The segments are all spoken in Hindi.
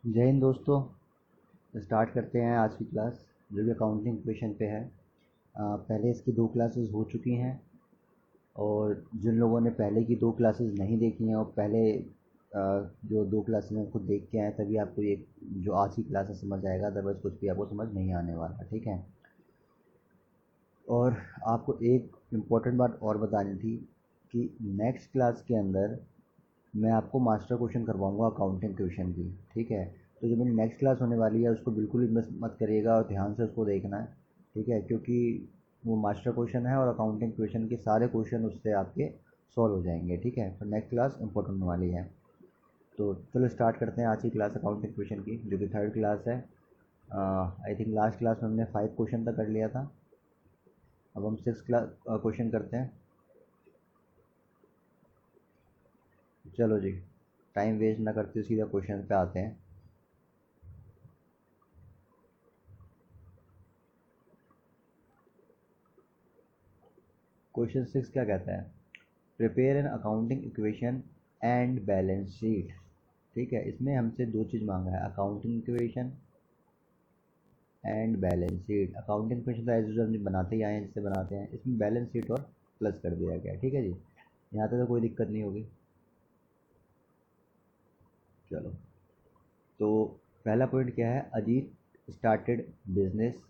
जय हिंद दोस्तों। स्टार्ट करते हैं आज की क्लास जो कि अकाउंटिंग इक्वेशन पे है। पहले इसकी दो क्लासेस हो चुकी हैं और जिन लोगों ने पहले की दो क्लासेस नहीं देखी हैं और पहले जो दो क्लासेस हैं खुद देख के आए तभी आपको ये जो आज की क्लास है समझ आएगा, अदरवाइज़ कुछ भी आपको समझ नहीं आने वाला। ठीक है। और आपको एक इम्पॉर्टेंट बात और बतानी थी कि नेक्स्ट क्लास के अंदर मैं आपको मास्टर क्वेश्चन करवाऊंगा अकाउंटिंग क्वेश्चन की। ठीक है। तो जो मेरी नेक्स्ट क्लास होने वाली है उसको बिल्कुल भी मिस मत करिएगा और ध्यान से उसको देखना है। ठीक है, क्योंकि वो मास्टर क्वेश्चन है और अकाउंटिंग क्वेश्चन के सारे क्वेश्चन उससे आपके सॉल्व हो जाएंगे। ठीक है, तो नेक्स्ट क्लास इंपॉर्टेंट होने वाली है। तो चलो स्टार्ट करते हैं आज की क्लास अकाउंटिंग क्वेश्चन की, जो कि थर्ड क्लास है। आई थिंक लास्ट क्लास में हमने 5 क्वेश्चन तक कर लिया था। अब हम 6 क्लास क्वेश्चन करते हैं। चलो जी, टाइम वेस्ट ना करते हुए सीधा क्वेश्चन पे आते हैं। क्वेश्चन 6 क्या कहता है? Prepare an accounting equation and balance sheet. ठीक है, इसमें हमसे दो चीज़ मांगा है, accounting equation and balance sheet. Accounting equation तो एज यूजल बनाते ही आए हैं, जिससे बनाते हैं, इसमें बैलेंस शीट और प्लस कर दिया गया है। ठीक है जी, यहाँ तक तो कोई दिक्कत नहीं होगी। चलो, तो पहला पॉइंट क्या है? Ajit started business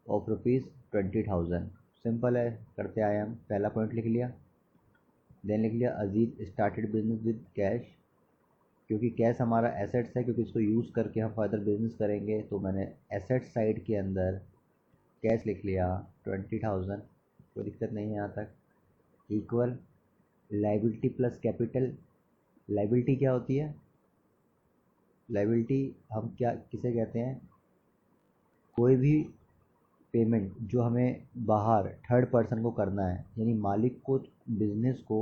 of ₹20,000। Simple है, करते आए हम। पहला पॉइंट लिख लिया, देन लिख लिया Ajit started business with cash, क्योंकि कैश हमारा एसेट्स है, क्योंकि इसको यूज़ करके हम फर्दर बिजनेस करेंगे। तो मैंने एसेट साइड के अंदर कैश लिख लिया 20,000, कोई दिक्कत नहीं है यहाँ तक। Equal liability plus capital. Liability क्या होती है? लाइबिलिटी हम क्या किसे कहते हैं? कोई भी पेमेंट जो हमें बाहर थर्ड पर्सन को करना है, यानी मालिक को, बिजनेस को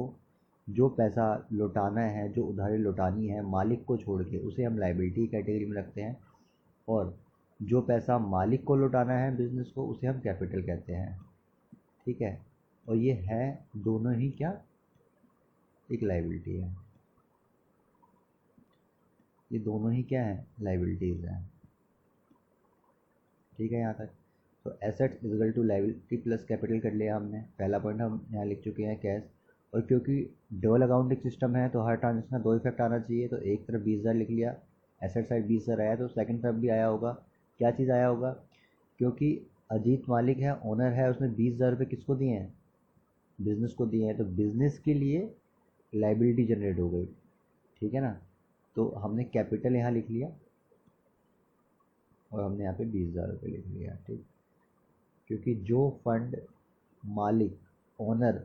जो पैसा लौटाना है, जो उधारी लौटानी है मालिक को छोड़ के, उसे हम लाइबिलिटी कैटेगरी में रखते हैं। और जो पैसा मालिक को लौटाना है बिजनेस को, उसे हम कैपिटल कहते हैं। ठीक है, और ये है दोनों ही क्या? एक लाइबिलिटी है। ये दोनों ही क्या है? लाइबिलिटीज़ हैं। ठीक है यहाँ तक। तो asset equal to liability plus capital कर लिया हमने। पहला पॉइंट हम यहाँ लिख चुके हैं कैश। और क्योंकि डबल अकाउंटिंग सिस्टम है तो हर ट्रांजेक्शन का दो इफेक्ट आना चाहिए, तो एक तरफ 20,000 लिख लिया, एसेट साइड 20,000 आया, तो सेकंड तरफ भी आया होगा। क्या चीज़ आया होगा? क्योंकि अजीत मालिक है, ओनर है, उसने 20,000 रुपये किसको दिए हैं? बिजनेस को दिए हैं, तो बिजनेस के लिए लाइबिलिटी जनरेट हो गई। ठीक है ना। तो हमने कैपिटल यहाँ लिख लिया और हमने यहाँ पे 20,000 रुपये लिख लिया। ठीक, क्योंकि जो फंड मालिक, ओनर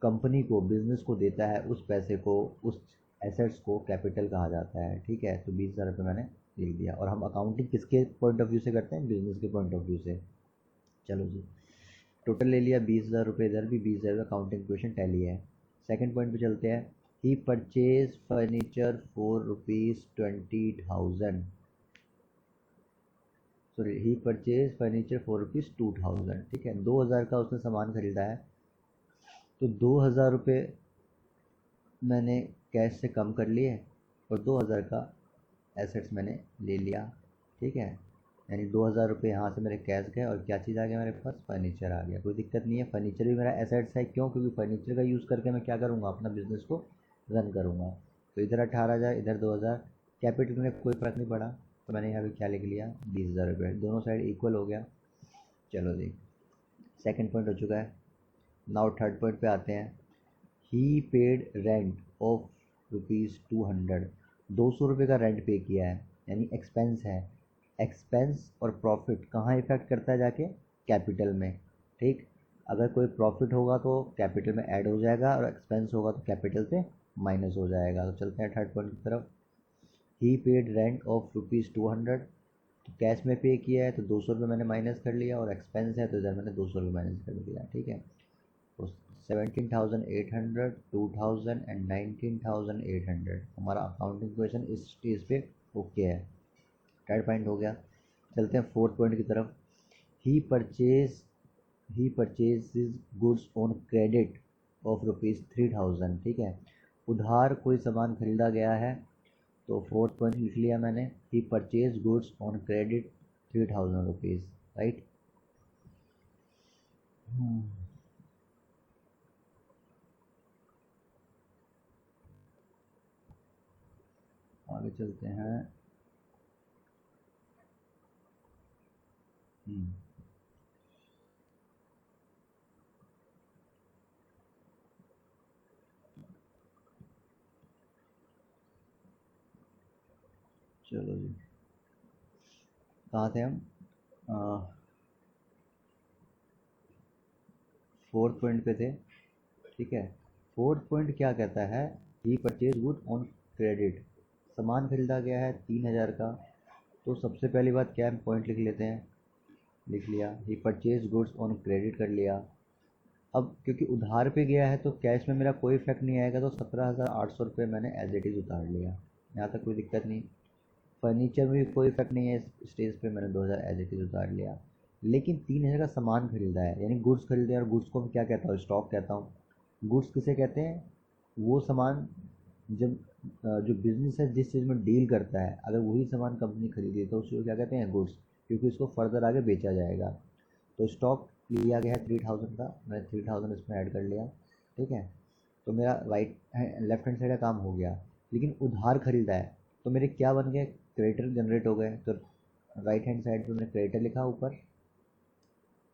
कंपनी को, बिजनेस को देता है, उस पैसे को, उस एसेट्स को कैपिटल कहा जाता है। ठीक है, तो 20,000 रुपये मैंने लिख दिया। और हम अकाउंटिंग किसके पॉइंट ऑफ व्यू से करते हैं? बिजनेस के पॉइंट ऑफ व्यू से। चलो जी, टोटल ले लिया 20,000 रुपये, इधर भी 20,000 अकाउंटिंग क्वेश्चन टैली है। सेकंड पॉइंट पे चलते हैं। He purchase furniture for ₹20,000। Sorry, he purchase furniture for ₹2,000। ठीक है, 2,000 का उसने सामान खरीदा है, तो 2,000 रुपये मैंने कैश से कम कर लिए और 2,000 का एसेट्स मैंने ले लिया। ठीक है, यानी 2,000 रुपये यहाँ से मेरे कैश गए और क्या चीज़ आ गया मेरे पास? फर्नीचर आ गया। कोई दिक्कत नहीं है, फर्नीचर भी मेरा एसेट्स है। क्यों? क्योंकि फर्नीचर का यूज़ करके मैं क्या करूँगा? अपना बिजनेस को रन करूँगा। तो इधर 18,000, इधर 2,000। कैपिटल में कोई फ़र्क नहीं पड़ा, तो मैंने यहाँ पे क्या लिख लिया? 20,000 रुपये। दोनों साइड इक्वल हो गया। चलो जी, सेकेंड पॉइंट हो चुका है। नाउ थर्ड पॉइंट पे आते हैं। ही पेड रेंट ऑफ ₹200। 200 रुपये का रेंट पे किया है, यानी एक्सपेंस है। एक्सपेंस और प्रॉफिट कहाँ इफेक्ट करता है? जाके कैपिटल में। ठीक, अगर कोई प्रॉफिट होगा तो कैपिटल में ऐड हो जाएगा और एक्सपेंस होगा तो कैपिटल से माइनस हो जाएगा। तो चलते हैं थर्ड पॉइंट की तरफ। ही पेड रेंट ऑफ ₹200। तो कैश में पे किया है तो 200 रुपये मैंने माइनस कर लिया, और एक्सपेंस है तो इधर मैंने 200 रुपये माइनस कर दिया। ठीक है, तो 17,800, 2,000 एंड 19,800 हमारा अकाउंटिंग क्वेश्चन इस स्टेज पे ओके है। थर्ड पॉइंट हो गया। चलते हैं फोर्थ पॉइंट की तरफ। He purchase he purchase goods on credit of ₹3,000। ठीक है, उधार कोई सामान खरीदा गया है तो फोर्थ पॉइंट लिख लिया मैंने, he purchase goods on credit 3000 rupees, right. आगे चलते हैं। चलो जी, कहाँ थे हम? फोर्थ पॉइंट पे थे, ठीक है। फोर्थ पॉइंट क्या कहता है, ही परचेज गुड ऑन क्रेडिट, सामान खरीदा गया है 3000 का। तो सबसे पहली बात क्या है, पॉइंट लिख लेते हैं, लिख लिया, ही परचेज गुड्स ऑन क्रेडिट कर लिया। अब क्योंकि उधार पे गया है तो कैश में मेरा कोई इफेक्ट नहीं आएगा, तो 17,800 रुपये मैंने एज इट इज़ उतार लिया, यहाँ तक कोई दिक्कत नहीं। फर्नीचर में भी कोई इफेक्ट नहीं है, इस स्टेज पे मैंने 2000 एज इट इज़ उतार लिया। लेकिन 3000 का सामान खरीदा है, यानी गुड्स खरीदे हैं, और गुड्स को मैं क्या कहता हूँ, स्टॉक कहता हूँ। गुड्स किसे कहते हैं, वो सामान जब जो बिजनेस है जिस चीज़ में डील करता है, अगर वही सामान कंपनी खरीदी तो उसको क्या कहते हैं, गुड्स, क्योंकि उसको फर्दर आगे बेचा जाएगा। तो स्टॉक लिया गया है 3000 का, मैंने 3000 इसमें ऐड कर लिया, ठीक है। तो मेरा लेफ्ट हैंड साइड का काम हो गया। लेकिन उधार खरीदा है तो मेरे क्या बन गए, क्रेडिटर जनरेट हो गए। तो राइट हैंड साइड पे मैंने क्रेडिटर लिखा ऊपर,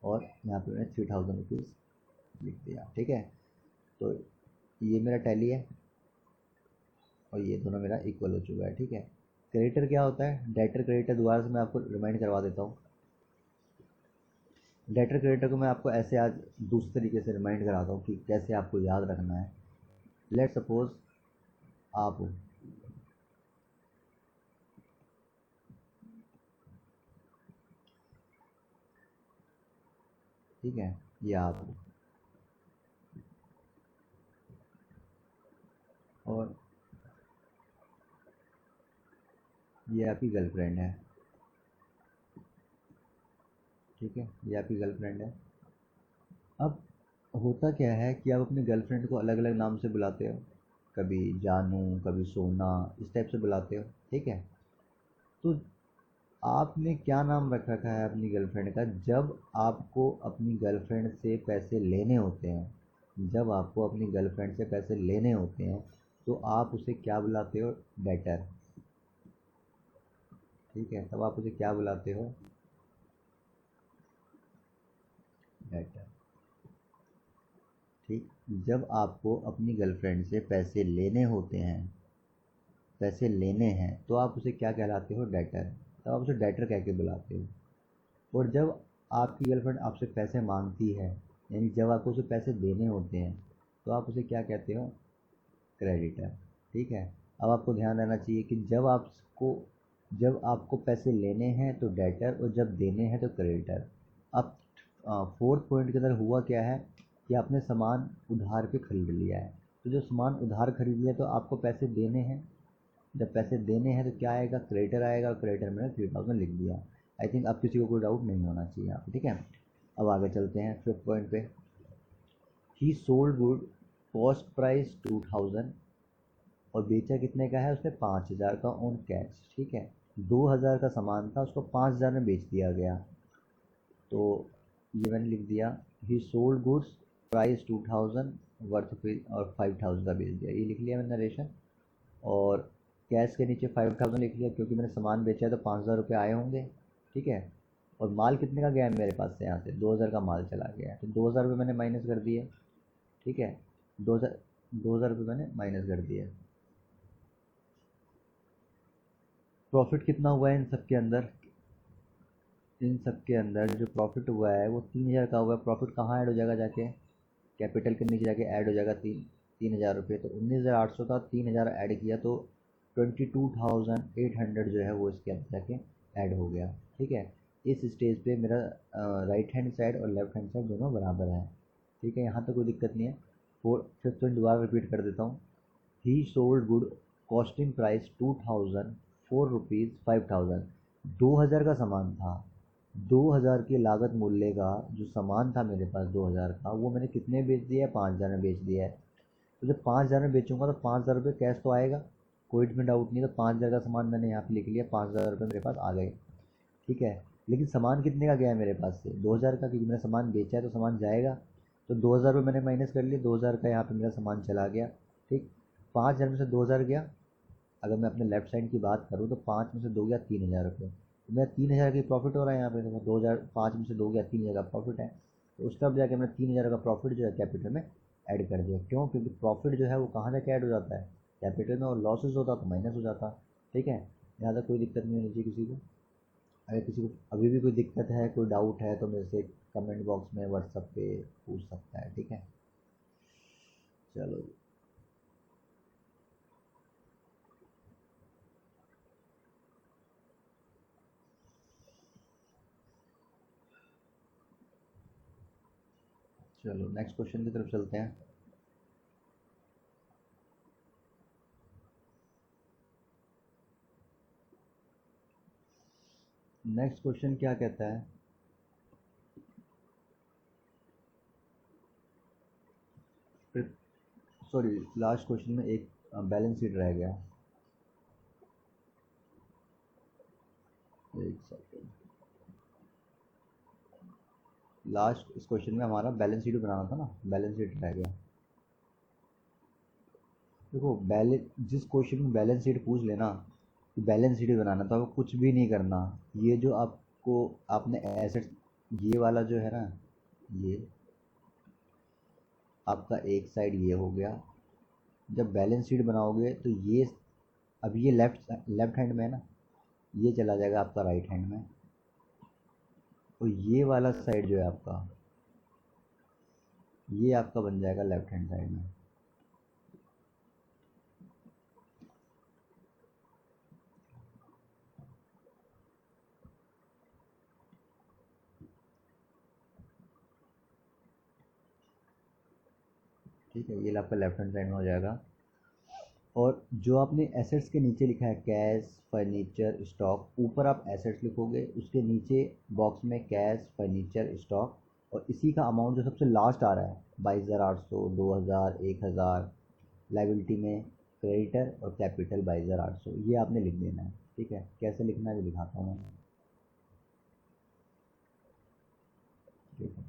और यहाँ पे मैंने 3000 रुपीज़ लिख दिया, ठीक है। तो ये मेरा टैली है, और ये दोनों मेरा इक्वल हो चुका है, ठीक है। क्रेडिटर क्या होता है, डेटर क्रेडिटर, दोबारा से मैं आपको रिमाइंड करवा देता हूँ। डेटर क्रेडिटर को मैं आपको ऐसे आज दूसरे तरीके से रिमाइंड कराता हूँ कि कैसे आपको याद रखना है। लेट सपोज आप ठीक है, ये आप और ये आपकी गर्लफ्रेंड है, ठीक है, ये आपकी गर्लफ्रेंड है। अब होता क्या है कि आप अपनी गर्लफ्रेंड को अलग अलग नाम से बुलाते हो, कभी जानू, कभी सोना, इस टाइप से बुलाते हो, ठीक है। तो आपने क्या नाम रख रखा है अपनी गर्लफ्रेंड का, जब आपको अपनी गर्लफ्रेंड से पैसे लेने होते हैं, जब आपको अपनी गर्लफ्रेंड से पैसे लेने होते हैं तो आप उसे क्या बुलाते हो, डेटर, ठीक है। तब आप उसे क्या बुलाते हो, डेटर, ठीक। जब आपको अपनी गर्लफ्रेंड से पैसे लेने होते हैं, पैसे लेने हैं, तो आप उसे क्या कहलाते हो, डेटर। तब आप उसे डेटर कह के बुलाते हो। और जब आपकी गर्लफ्रेंड आपसे पैसे मांगती है, यानी जब आपको उसे पैसे देने होते हैं, तो आप उसे क्या कहते हो, क्रेडिटर, ठीक है। अब आपको ध्यान रहना चाहिए कि जब आपको पैसे लेने हैं तो डेटर, और जब देने हैं तो क्रेडिटर। अब फोर्थ पॉइंट के अंदर हुआ क्या है कि आपने सामान उधार पे खरीद लिया है, तो जो सामान उधार खरीद लिया तो आपको पैसे देने हैं, जब पैसे देने हैं तो क्या आएगा, क्रेडिटर आएगा, और क्रेडिटर मैंने 3000 लिख दिया। आई थिंक अब किसी को कोई डाउट नहीं होना चाहिए यहाँ पे, ठीक है। अब आगे चलते हैं फिफ्थ पॉइंट पे, ही सोल्ड गुड कॉस्ट प्राइस 2000, और बेचा कितने का है उसने, 5000 का ऑन कैश, ठीक है। 2000 का सामान था, उसको 5000 में बेच दिया गया, तो ये मैंने लिख दिया, ही सोल्ड गुड्स प्राइस 2000 वर्थ और 5000 का बेच दिया, ये लिख लिया मैंने नरेशन। और कैश के नीचे 5000 लिख लिया, क्योंकि मैंने सामान बेचा है तो 5000 रुपये आए होंगे, ठीक है। और माल कितने का गया है मेरे पास से, यहाँ से 2000 का माल चला गया है, तो 2000 रुपये मैंने माइनस कर दिए, ठीक है। 2000 रुपये मैंने माइनस कर दिए। प्रॉफिट कितना हुआ है इन सब के अंदर, इन सब के अंदर जो प्रॉफिट हुआ है वो 3000 का हुआ है। प्रॉफिट कहाँ ऐड हो जाएगा, जाके कैपिटल के नीचे जाके ऐड हो जाएगा, 3000 रुपये। तो 19000 था, 3000 ऐड किया तो 22,800 जो है वो इसके अंदर जाके ऐड हो गया, ठीक है। इस स्टेज पे मेरा राइट हैंड साइड और लेफ्ट हैंड साइड दोनों बराबर है, ठीक है, यहाँ तक कोई दिक्कत नहीं है। फिफ्थ पॉइंट दोबारा रिपीट कर देता हूँ, ही sold good costing price 2000 4 rupees 5000, 2000 का सामान था, 2000 की लागत मूल्य का जो सामान था मेरे पास 2000 का, वो मैंने कितने बेच दिया है, 5000 में बेच दिया है। तो जब 5000 में बेचूंगा तो 5000 रुपये कैश तो आएगा, कोई इसमें डाउट नहीं। तो 5,000 का सामान मैंने यहाँ पे लिख लिया, 5,000 रुपये मेरे पास आ गए, ठीक है। लेकिन सामान कितने का गया है मेरे पास से? 2,000 का, क्योंकि मैंने सामान बेचा है तो सामान जाएगा। तो 2,000 रुपये मैंने माइनस कर लिए, 2,000 का यहाँ पे मेरा सामान चला गया, ठीक। 5,000 में से 2,000 गया। अगर मैं अपने लेफ्ट साइड की बात करूँ तो 5 में से 2 गया 3,000 रुपये, तो मेरा 3,000 की प्रॉफिट हो रहा है यहाँ पे। तो 2,000 5 में से 2 गया 3,000 का प्रॉफिट है। तो उस तब जाके मैंने 3,000 का प्रॉफिट जो है कैपिटल में ऐड कर दिया। क्यों? क्योंकि प्रॉफिट जो है वो कहाँ जाके ऐड हो जाता है? कैपिटल में। और लॉसेज होता तो माइनस हो जाता, ठीक है। यहाँ तक कोई दिक्कत नहीं होनी चाहिए किसी को। अगर किसी को अभी भी कोई दिक्कत है, कोई डाउट है, तो मेरे से कमेंट बॉक्स में व्हाट्सएप पे पूछ सकता है, ठीक है। चलो, चलो नेक्स्ट क्वेश्चन की तरफ चलते हैं। नेक्स्ट क्वेश्चन क्या कहता है? सॉरी, लास्ट क्वेश्चन में एक बैलेंस शीट रह गया। एक सेकेंड, लास्ट इस क्वेश्चन में हमारा बैलेंस शीट बनाना था ना, बैलेंस शीट रह गया। देखो, बैलेंस जिस क्वेश्चन में बैलेंस शीट पूछ लेना कि बैलेंस शीट बनाना, तो आपको कुछ भी नहीं करना। ये जो आपको आपने एसेट, ये वाला जो है ना, ये आपका एक साइड ये हो गया। जब बैलेंस शीट बनाओगे तो ये, अब ये लेफ्ट हैंड में है ना, ये चला जाएगा आपका राइट हैंड में। और ये वाला साइड जो है आपका, ये आपका बन जाएगा लेफ्ट हैंड साइड में। ठीक है, ये आपका लेफ्ट हैंड साइड में हो जाएगा। और जो आपने एसेट्स के नीचे लिखा है कैश, फर्नीचर, स्टॉक, ऊपर आप एसेट्स लिखोगे, उसके नीचे बॉक्स में कैश, फर्नीचर, स्टॉक, और इसी का अमाउंट जो सबसे लास्ट आ रहा है 22,800, 2,000, 1,000, लाइबिलिटी में क्रेडिटर और कैपिटल 22,800, ये आपने लिख देना है, ठीक है। कैसे लिखना है भी दिखाता हूँ मैं, ठीक है।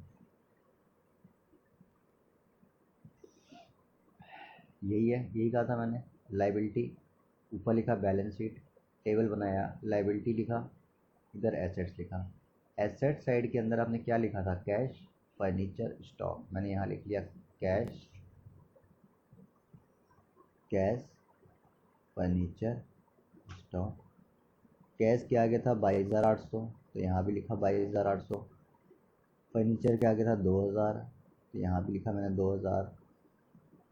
यही है, यही कहा था मैंने। लाइबिलिटी, ऊपर लिखा बैलेंस शीट, टेबल बनाया, लाइबिलिटी लिखा, इधर एसेट्स लिखा। एसेट साइड के अंदर आपने क्या लिखा था? Cash, furniture, stock. मैंने यहाँ लिख लिया cash, cash, furniture, stock. Cash के आगे था 22,800, तो यहाँ भी लिखा 22,800। फर्नीचर के आगे था 2,000, तो यहाँ भी लिखा मैंने 2,000।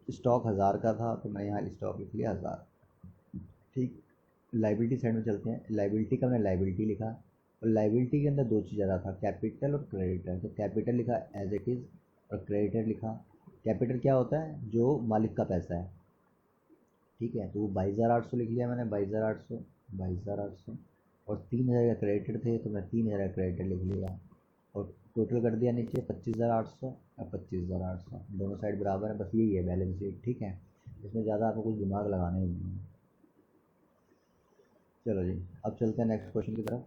स्टॉक 1,000 का था, तो मैं यहाँ स्टॉक लिख लिया 1,000, ठीक। लाइबिलिटी साइड में चलते हैं। लाइबिलिटी का मैंने लाइबिलिटी लिखा, और लाइबिलिटी के अंदर दो चीज़ आ रहा था, कैपिटल और क्रेडिटर। तो कैपिटल लिखा एज इट इज़, और क्रेडिटर लिखा। कैपिटल क्या होता है? जो मालिक का पैसा है, ठीक है। तो वो 22,800 लिख लिया मैंने, 22,800, 22,800। और 3,000 का क्रेडिटर थे, तो मैं 3,000 का क्रेडिटर लिख लिया। और टोटल कर दिया नीचे 25,800 और 25,800, दोनों साइड बराबर है। बस यही है बैलेंस शीट, ठीक है। इसमें ज़्यादा आपको कुछ दिमाग लगाने नहीं है। चलो जी, अब चलते हैं नेक्स्ट क्वेश्चन की तरफ।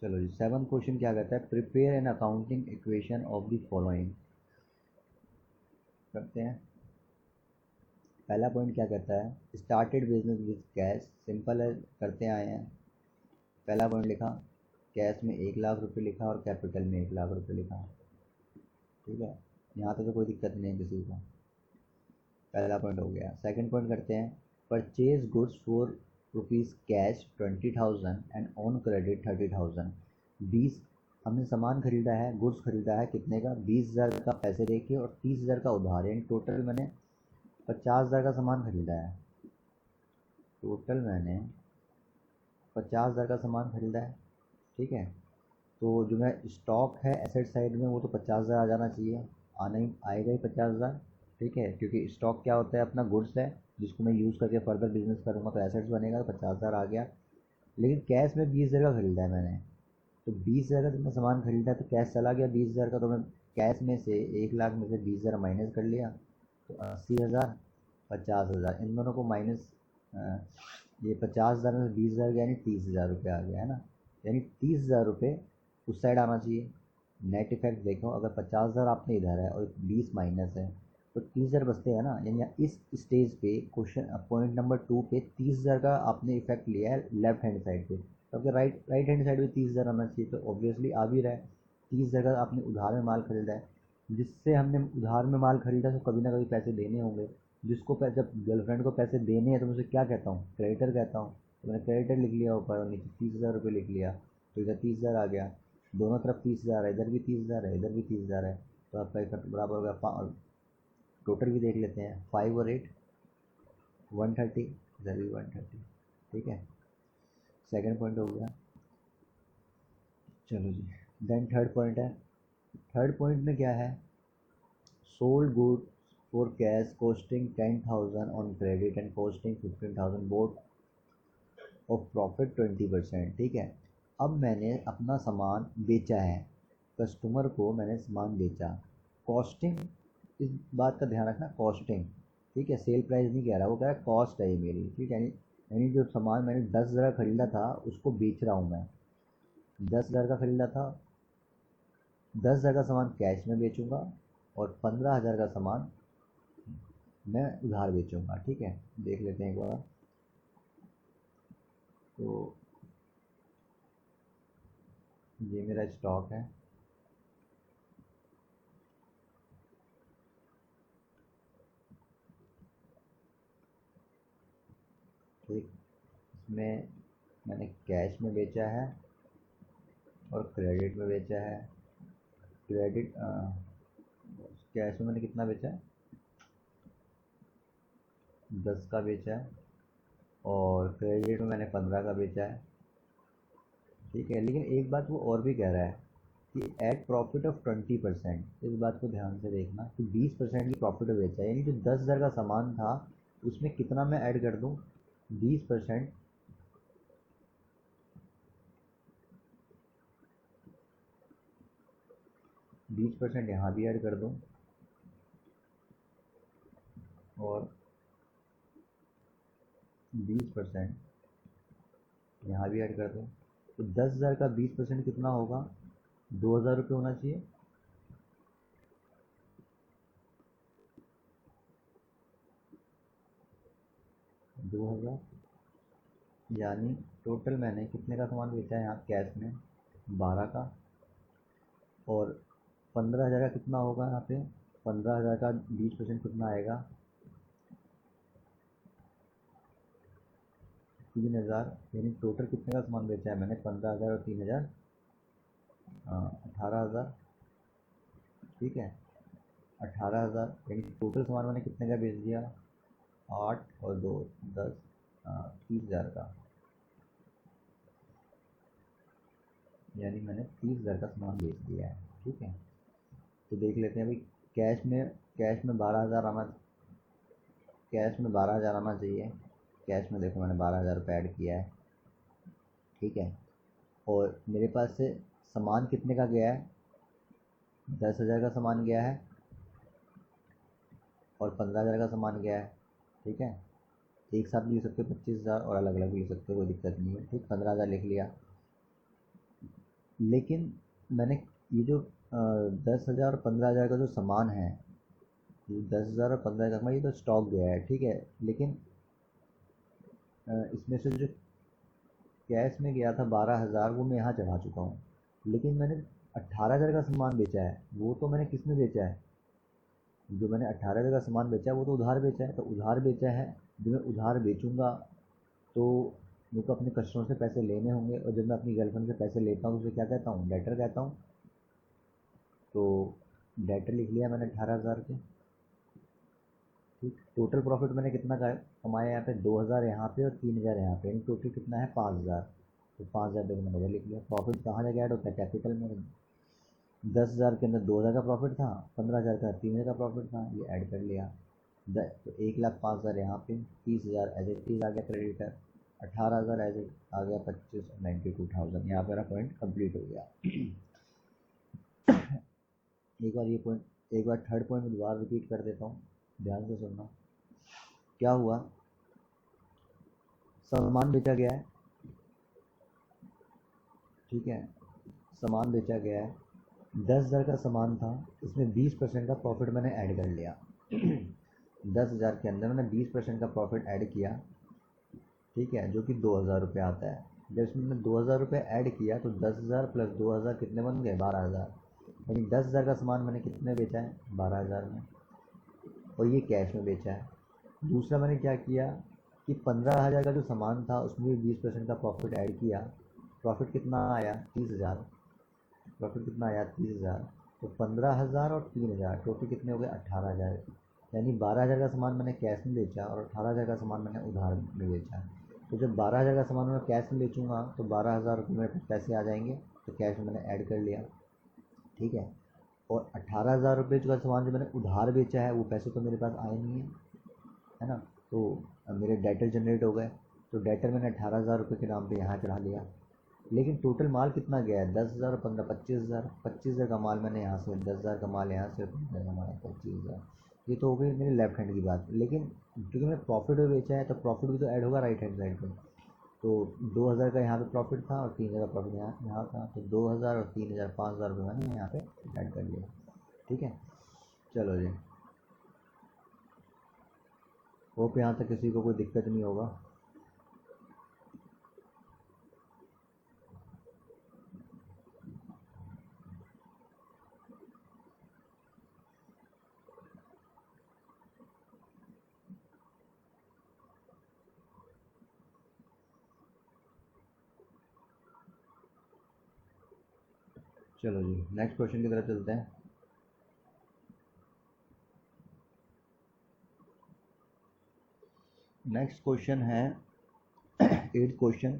चलो जी, 7 क्वेश्चन क्या कहता है? Prepare an accounting equation of the following. करते हैं। पहला पॉइंट क्या कहता है? Started business with cash. Simple है, करते आए हैं। पहला पॉइंट लिखा, कैश में 1,00,000 रुपये लिखा और कैपिटल में 1,00,000 रुपये लिखा, ठीक है। यहाँ तक तो कोई दिक्कत नहीं है किसी को। पहला पॉइंट हो गया। सेकंड पॉइंट करते हैं। Purchase goods for rupees cash 20,000 and on credit 30,000। 20, हमने सामान खरीदा है, गुड्स खरीदा है, कितने का? 20,000 का पैसे दे के और 30,000 का उधार, यानी टोटल मैंने 50,000 का सामान खरीदा है। टोटल मैंने 50,000 का सामान खरीदा है, ठीक है। तो जो मैं स्टॉक है एसेट साइड में, वो तो 50,000 आ जाना चाहिए, आना ही आएगा ही 50,000। ठीक है, क्योंकि स्टॉक क्या होता है, अपना गुड्स है जिसको मैं यूज़ करके फर्दर बिजनेस करूँगा, तो एसेट्स बनेगा, तो 50,000 आ गया। लेकिन कैश में 20,000 का खरीदा है मैंने, तो 20,000 का जब मैं सामान खरीदा तो कैश चला गया 20,000 का, तो मैं कैश में से 1 लाख में से 20,000 माइनस कर लिया, तो 80,000, 50,000, इन दोनों को माइनस, ये 50,000 में से 20,000 गया, यानी 30,000 रुपये आ गया है ना। यानी 30,000 रुपये उस साइड आना चाहिए। नेट इफेक्ट देखो, अगर 50,000 आपने इधर है और 20 माइनस है, तो 30,000 बचते हैं ना। यानी इस स्टेज पे क्वेश्चन पॉइंट नंबर 2 पे 30,000 का आपने इफेक्ट लिया है लेफ्ट हैंड साइड पे, तो आपके राइट हैंड साइड पे 30,000 आना चाहिए, तो ऑब्वियसली आ भी रहा है। 30,000 का आपने उधार में माल खरीदा है, जिससे हमने उधार में माल खरीदा तो कभी ना कभी पैसे देने होंगे। जिसको जब गर्लफ्रेंड को पैसे देने हैं तो मैं उसे क्या कहता हूँ, क्रेडिटर कहता हूँ। तो मैंने क्रेडिटर लिख लिया ऊपर, और नीचे 30,000 रुपये लिख लिया, तो इधर 30,000 आ गया। दोनों तरफ 30,000 है, इधर भी 30,000 है, इधर भी 30,000 है, तो आपका इफेक्ट बराबर हो गया। टोटल भी देख लेते हैं, 5 और 8 130, इधर भी 130, ठीक है। सेकंड पॉइंट हो गया। चलो जी, देन थर्ड पॉइंट है। थर्ड पॉइंट में क्या है, sold good for cash costing 10,000 on credit and costing 15,000 both of profit 20%, ठीक है। अब मैंने अपना सामान बेचा है, कस्टमर को मैंने सामान बेचा, कॉस्टिंग, इस बात का ध्यान रखना, कॉस्टिंग, ठीक है, सेल प्राइस नहीं कह रहा, वो कह रहा है कॉस्ट है ये मेरी, ठीक है। यानी जो सामान मैंने 10,000 खरीदा था उसको बेच रहा हूँ मैं, 10,000 का खरीदा था, 10,000 का सामान कैश में बेचूंगा और 15,000 का सामान मैं उधार बेचूंगा, ठीक है। देख लेते हैं एक बार। तो ये मेरा स्टॉक है, ठीक। इसमें मैंने कैश में बेचा है और क्रेडिट में बेचा है। क्रेडिट कैश में मैंने कितना बेचा है, 10 का बेचा है, और क्रेडिट में मैंने 15 का बेचा है, ठीक है। लेकिन एक बात वो और भी कह रहा है कि एट प्रॉफिट ऑफ 20%, इस बात को ध्यान से देखना कि 20% की प्रॉफिट बेचा है, यानी जो 10,000 का सामान था उसमें कितना मैं ऐड कर दूँ, 20%, 20% यहाँ भी ऐड कर दूँ, और 20% यहाँ भी ऐड कर दूँ, तो 10,000 का 20% कितना होगा, 2,000 रुपये होना चाहिए। दो हज़ार, यानी टोटल मैंने कितने का सामान बेचा है यहाँ कैश में, 12 का, और 15,000 का कितना होगा यहाँ पे, 15,000 का 20% कितना आएगा, 3,000। यानी टोटल कितने का सामान बेचा है मैंने, 15,000 और 3,000, 18,000, ठीक है। 18,000, यानी टोटल सामान मैंने कितने का बेच दिया, 8 और 2 10, 30,000 का, यानी मैंने 30,000 का सामान बेच दिया है, ठीक है। तो देख लेते हैं भाई, कैश में 12,000 आना, कैश में 12,000 आना चाहिए। कैश में देखो मैंने 12,000 रुपये ऐड किया है, ठीक है। और मेरे पास से सामान कितने का गया है, 10,000 का सामान गया है और 15,000 का सामान गया है, ठीक है। एक साथ भी ले सकते हो 25,000, और अलग अलग भी ले सकते हो, कोई दिक्कत नहीं है, ठीक। 15,000 लिख लिया। लेकिन मैंने ये जो 10,000 और 15,000 का जो सामान है, ये 10,000 और 15,000 का ये तो स्टॉक गया है, ठीक है। लेकिन इसमें से जो कैश में गया था 12,000, वो मैं यहाँ चढ़ा चुका हूँ। लेकिन मैंने 18,000 का सामान बेचा है, वो तो मैंने किस में बेचा है, जो मैंने 18,000 का सामान बेचा है वो तो उधार बेचा है। तो उधार बेचा है, जो मैं उधार बेचूंगा तो मेरे को अपने कस्टमर से पैसे लेने होंगे, और जब मैं अपनी गर्लफ्रेंड से पैसे लेता हूँ तो उसे क्या कहता हूँ, डेटर कहता हूँ। तो डेटर लिख लिया मैंने 18,000 के, ठीक। टोटल प्रॉफिट मैंने कितना कमाया यहाँ पे, 2,000 यहाँ पे और 3,000 यहाँ पे, यानी टोटल कितना है, 5,000। तो 5,000 देखो मैंने इधर लिख लिया। प्रॉफिट कहाँ जगह ऐड होता है, कैपिटल में। 10,000 के अंदर 2,000 का प्रॉफिट था, 15,000 का 3,000 का प्रॉफिट था, ये ऐड कर लिया। तो 1,05,000 यहाँ पे, 30,000 एज इट इज आ गया क्रेडिटर, 18,000 एज इट आ गया 25, 92,000। यहाँ पे मेरा पॉइंट कंप्लीट हो गया। एक बार ये पॉइंट, एक बार थर्ड पॉइंट में दोबारा रिपीट कर देता हूँ, ध्यान से सुनना। क्या हुआ, सामान बेचा गया है, ठीक है, सामान बेचा गया है, 10,000 का सामान था, इसमें 20% का प्रॉफिट मैंने ऐड कर लिया। 10,000 के अंदर मैंने 20% का प्रॉफिट ऐड किया, ठीक है, जो कि 2,000 रुपये आता है। जब इसमें मैंने 2,000 रुपये ऐड किया तो 10,000 प्लस 2,000 कितने बन गए, 12,000। यानी 10,000 का सामान मैंने कितने बेचा है, 12,000 में, और ये कैश में बेचा है। दूसरा मैंने क्या किया कि 15,000 का जो सामान था उसमें भी 20% का प्रॉफिट ऐड किया। प्रॉफिट कितना आया, 30,000। प्रॉफिट कितना आया, 30,000। तो 15,000 और 3,000 टोटल कितने हो गए, 18,000। यानी 12,000 का सामान मैंने कैश में बेचा और 18,000 का सामान मैंने उधार में बेचा। तो जब 12,000 का सामान मैं कैश में बेचूंगा तो 12,000 रुपये मेरे पास पैसे आ जाएंगे, तो कैश में मैंने ऐड कर लिया, ठीक है। और 18,000 रुपये का सामान जो मैंने उधार बेचा है वो पैसे तो मेरे पास आए नहीं है ना। तो मेरे डेटर जनरेट हो गए, तो डेटर मैंने 18,000 रुपये के नाम पे यहाँ चढ़ा लिया। लेकिन टोटल माल कितना गया है, 10,000 और 15, 25,000। 25,000 का माल मैंने यहाँ से, 10,000 का माल यहाँ से, 15,000 का माल 25,000। ये तो हो गई मेरी लेफ्ट हैंड की बात। लेकिन क्योंकि मैंने प्रॉफिट में बेचा है तो प्रॉफिट भी तो ऐड होगा राइट हैंड साइड पे। तो 2,000 का यहाँ पे प्रॉफिट था और 3,000 का प्रॉफिट यहाँ यहाँ था, तो 2,000 और 3,000, 5,000 रुपये मैंने यहाँ पे ऐड कर लिया, ठीक है। चलो जी, होप यहाँ तक किसी को कोई दिक्कत नहीं होगा। चलो जी, नेक्स्ट क्वेश्चन की तरफ चलते हैं। नेक्स्ट क्वेश्चन है 8th question,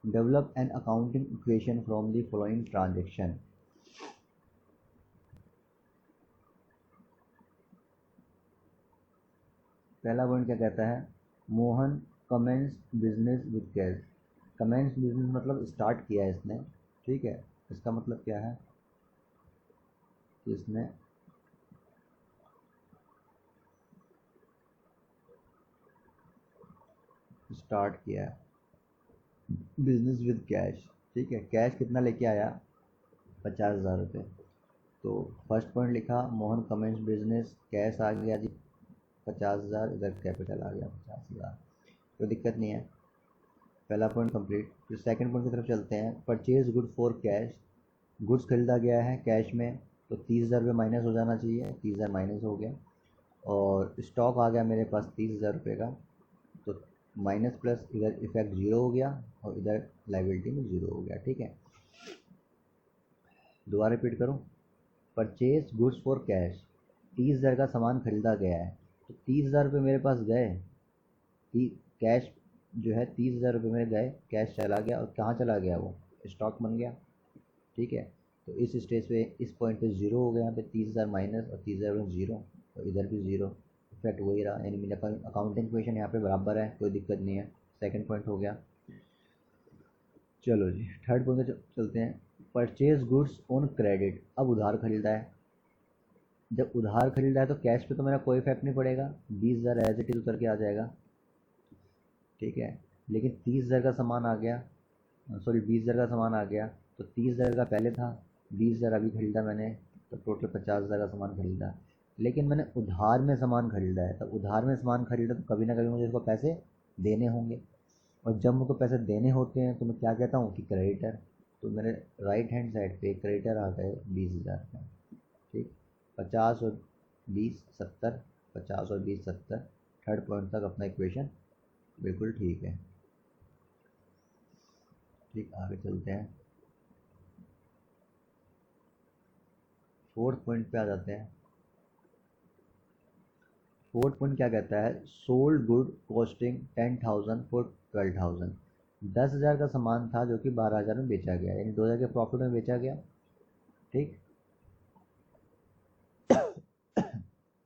develop an accounting equation from the following transaction. पहला पॉइंट क्या कहता है, Mohan commence business with cash. Commence business मतलब स्टार्ट किया है इसने, ठीक है। इसका मतलब क्या है कि इसने स्टार्ट किया है बिजनेस विद कैश, ठीक है। कैश कितना लेके आया, 50,000 रुपये। तो फर्स्ट पॉइंट लिखा, मोहन कमेंस बिजनेस, कैश आ गया जी 50,000, इधर कैपिटल आ गया 50,000, कोई दिक्कत नहीं है, पहला पॉइंट कंप्लीट। फिर सेकंड पॉइंट की तरफ चलते हैं, purchase good for cash. Goods खरीदा गया है कैश में, तो 30,000 रुपये माइनस हो जाना चाहिए, 30,000 माइनस हो गया। और स्टॉक आ गया मेरे पास 30,000 रुपये का, तो माइनस प्लस इधर इफेक्ट ज़ीरो हो गया और इधर लाइबिलिटी में ज़ीरो हो गया, ठीक है। दोबारा रिपीट करूँ, परचेज गुड्स फॉर कैश, 30,000 का सामान खरीदा गया है, तो 30,000 रुपये मेरे पास गए, कैश जो है 30,000 रुपये मेरे गए, कैश चला गया, और कहाँ चला गया, वो स्टॉक बन गया, ठीक है। तो इस स्टेज पे, इस पॉइंट पे ज़ीरो हो गया, यहाँ पे 30,000 माइनस और 30,000 ज़ीरो, और इधर भी ज़ीरो, इफेक्ट वही रहा, यानी मेरा अकाउंटिंग इक्वेशन यहाँ पे बराबर है, कोई दिक्कत नहीं है। सेकंड पॉइंट हो गया। चलो जी, थर्ड पॉइंट पे चलते हैं, परचेज गुड्स ऑन क्रेडिट। अब उधार खरीदा है, जब उधार खरीदा है तो कैश पे तो मेरा कोई इफेक्ट नहीं पड़ेगा, 20,000 एज इट इज उतर के आ जाएगा, ठीक है। लेकिन 30,000 का सामान आ गया, सॉरी 20,000 का सामान आ गया, तो 30,000 का पहले था, 20,000 अभी खरीदा मैंने, तो टोटल 50,000 का सामान खरीदा। लेकिन मैंने उधार में सामान खरीदा है, तो उधार में सामान खरीदा तो कभी ना कभी मुझे इसको पैसे देने होंगे, और जब मुझको पैसे देने होते हैं तो मैं क्या कहता हूँ कि क्रेडिटर। तो मेरे राइट हैंड साइड पे क्रेडिटर आ गए 20,000 का, ठीक। 50 और 20 70, 50 और 20 70। थर्ड पॉइंट तक अपना इक्वेशन बिल्कुल ठीक है, ठीक। आगे चलते हैं, फोर्थ पॉइंट पे आ जाते हैं। फोर्थ पॉइंट क्या कहता है, सोल्ड गुड कॉस्टिंग 10,000 फॉर 12,000। 10,000 का सामान था जो कि 12,000 में बेचा गया, यानी 2,000 के प्रॉफिट में बेचा गया, ठीक,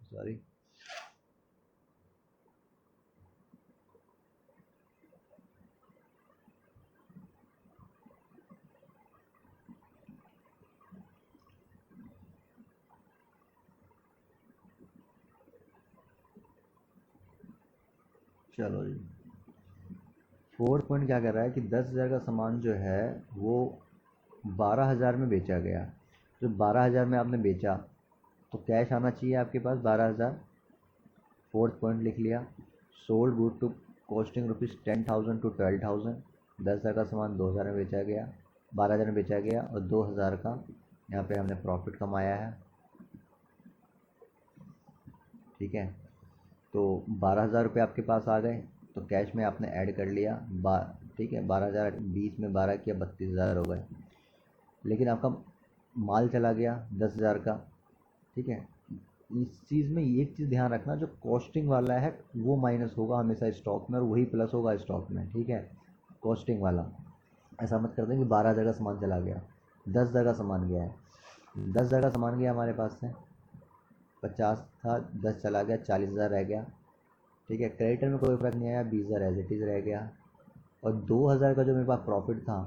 सॉरी। चलो जी, 4 पॉइंट क्या कर रहा है कि 10,000 का सामान जो है वो 12,000 में बेचा गया। जो 12,000 में आपने बेचा तो कैश आना चाहिए आपके पास 12,000। 4th पॉइंट लिख लिया। Sold good to costing ₹10,000 to 12,000। 10,000 का सामान 2,000 में बेचा गया, 12,000 में बेचा गया और 2,000 का यहाँ पे हमने प्रॉफिट कमाया है। ठीक है, तो 12,000 रुपये आपके पास आ गए तो कैश में आपने ऐड कर लिया। ठीक है, 12,000 20 में 12 किया 32,000 हो गए। लेकिन आपका माल चला गया 10,000 का। ठीक है, इस चीज़ में एक चीज़ ध्यान रखना, जो कॉस्टिंग वाला है वो माइनस होगा हमेशा स्टॉक में और वही प्लस होगा स्टॉक में। ठीक है, कॉस्टिंग वाला ऐसा मत कर दें कि 12,000 का सामान चला गया, 10,000 का सामान गया है। 10,000 का सामान गया हमारे पास से, 50 था, 10 चला गया, 40,000 रह गया। ठीक है, क्रेडिटर में कोई फ़र्क नहीं आया, 20,000 एज इट इज़ रह गया। और 2,000 का जो मेरे पास प्रॉफिट था,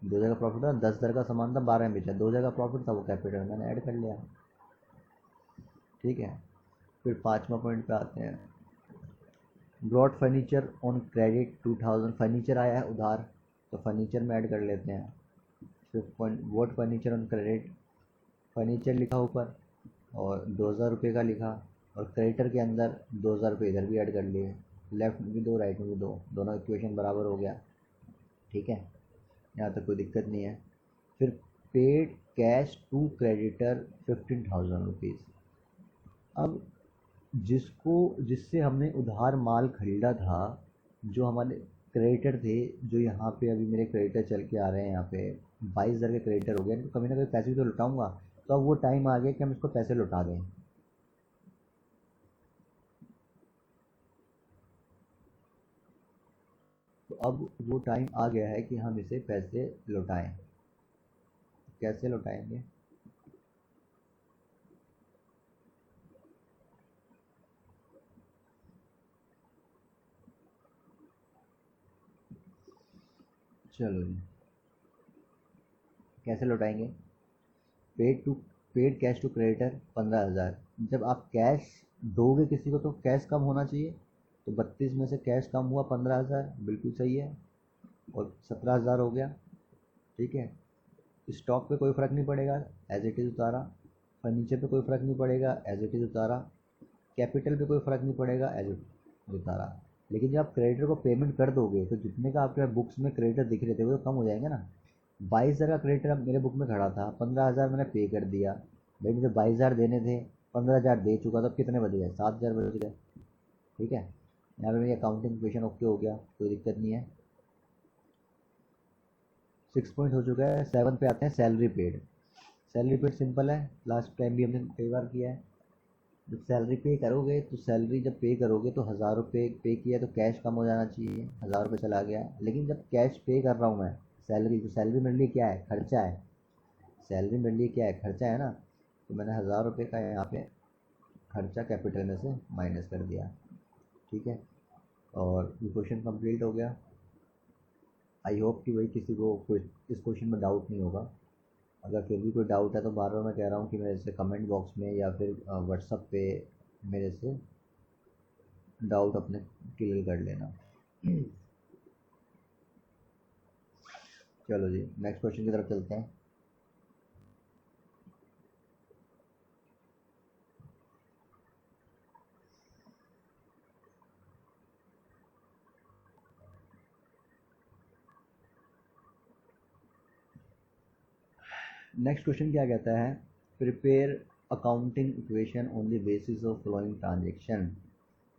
2,000 का प्रॉफिट था, 10,000 का सामान था, 12 में बेचा, 2,000 का प्रॉफिट था, वो कैपिटल मैंने ऐड कर लिया। ठीक है, फिर 5वां पॉइंट पे आते हैं। Brought furniture on credit 2,000, furniture आया है उधार तो फर्नीचर में ऐड कर लेते हैं। 5th point, what furniture on credit, furniture लिखा ऊपर और 2,000 रुपये का लिखा और क्रेडिटर के अंदर 2,000 रुपये इधर भी ऐड कर लिए। लेफ्ट में भी 2, राइट में भी 2, दोनों इक्वेशन बराबर हो गया। ठीक है, यहाँ तक कोई दिक्कत नहीं है। फिर paid cash to creditor 15,000 rupees. अब जिससे हमने उधार माल खरीदा था, जो हमारे क्रेडिटर थे, जो यहाँ पे अभी मेरे क्रेडिटर चल के आ रहे हैं, यहाँ पे 22,000 के क्रेडिटर हो गए, तो कभी ना कभी पैसे भी तो लौटाऊंगा। तो अब वो टाइम आ गया कि हम इसको पैसे लौटा दें। तो अब वो टाइम आ गया है कि हम इसे पैसे लौटाएं। कैसे लौटाएंगे? चलो जी, कैसे लौटाएंगे? Paid cash to creditor 15,000। जब आप कैश दोगे किसी को तो कैश कम होना चाहिए, तो 32 में से कैश कम हुआ 15,000, बिल्कुल सही है, और 17,000 हो गया। ठीक है, स्टॉक पे कोई फ़र्क नहीं पड़ेगा, एज इट इज़ उतारा। फर्नीचर पे कोई फ़र्क नहीं पड़ेगा, एज इट इज़ उतारा। कैपिटल पे कोई फ़र्क नहीं पड़ेगा, एज इट इज़ उतारा। लेकिन जब आप क्रेडिटर को पेमेंट कर दोगे तो जितने का आपके बुक्स में क्रेडिटर दिख रहे थे वो तो कम हो जाएंगे ना। 22,000 का क्रेडिटर अब मेरे बुक में खड़ा था, 15,000 मैंने पे कर दिया। भाई मुझे 22,000 देने थे, 15,000 दे चुका, तो अब कितने बच गए? 7,000 बच गए। ठीक है, यहाँ पे मेरी अकाउंटिंग इक्वेशन ओके हो गया, कोई दिक्कत नहीं है। 6 पॉइंट हो चुका है। 7 पे आते हैं, salary paid. Salary paid simple है, लास्ट टाइम भी हमने कई बार किया है। जब सैलरी पे करोगे तो सैलरी जब पे करोगे तो 1,000 रुपये पे किया तो कैश कम हो जाना चाहिए, 1,000 रुपये चला गया। लेकिन जब कैश पे कर रहा हूँ मैं, सैलरी, तो सैलरी मेरे लिए क्या है? खर्चा है। सैलरी मेरे लिए क्या है? खर्चा है ना। तो मैंने 1,000 रुपये का यहाँ पे खर्चा कैपिटल में से माइनस कर दिया। ठीक है, और ये क्वेश्चन कंप्लीट हो गया। आई होप कि भाई किसी को कोई इस क्वेश्चन में डाउट नहीं होगा। अगर फिर भी कोई डाउट है तो बार बार मैं कह रहा हूँ कि मेरे से कमेंट बॉक्स में या फिर व्हाट्सअप पे मेरे से डाउट अपने क्लियर कर लेना। चलो जी, नेक्स्ट क्वेश्चन की तरफ चलते हैं। नेक्स्ट क्वेश्चन क्या कहता है? Prepare accounting equation on the basis of following transaction.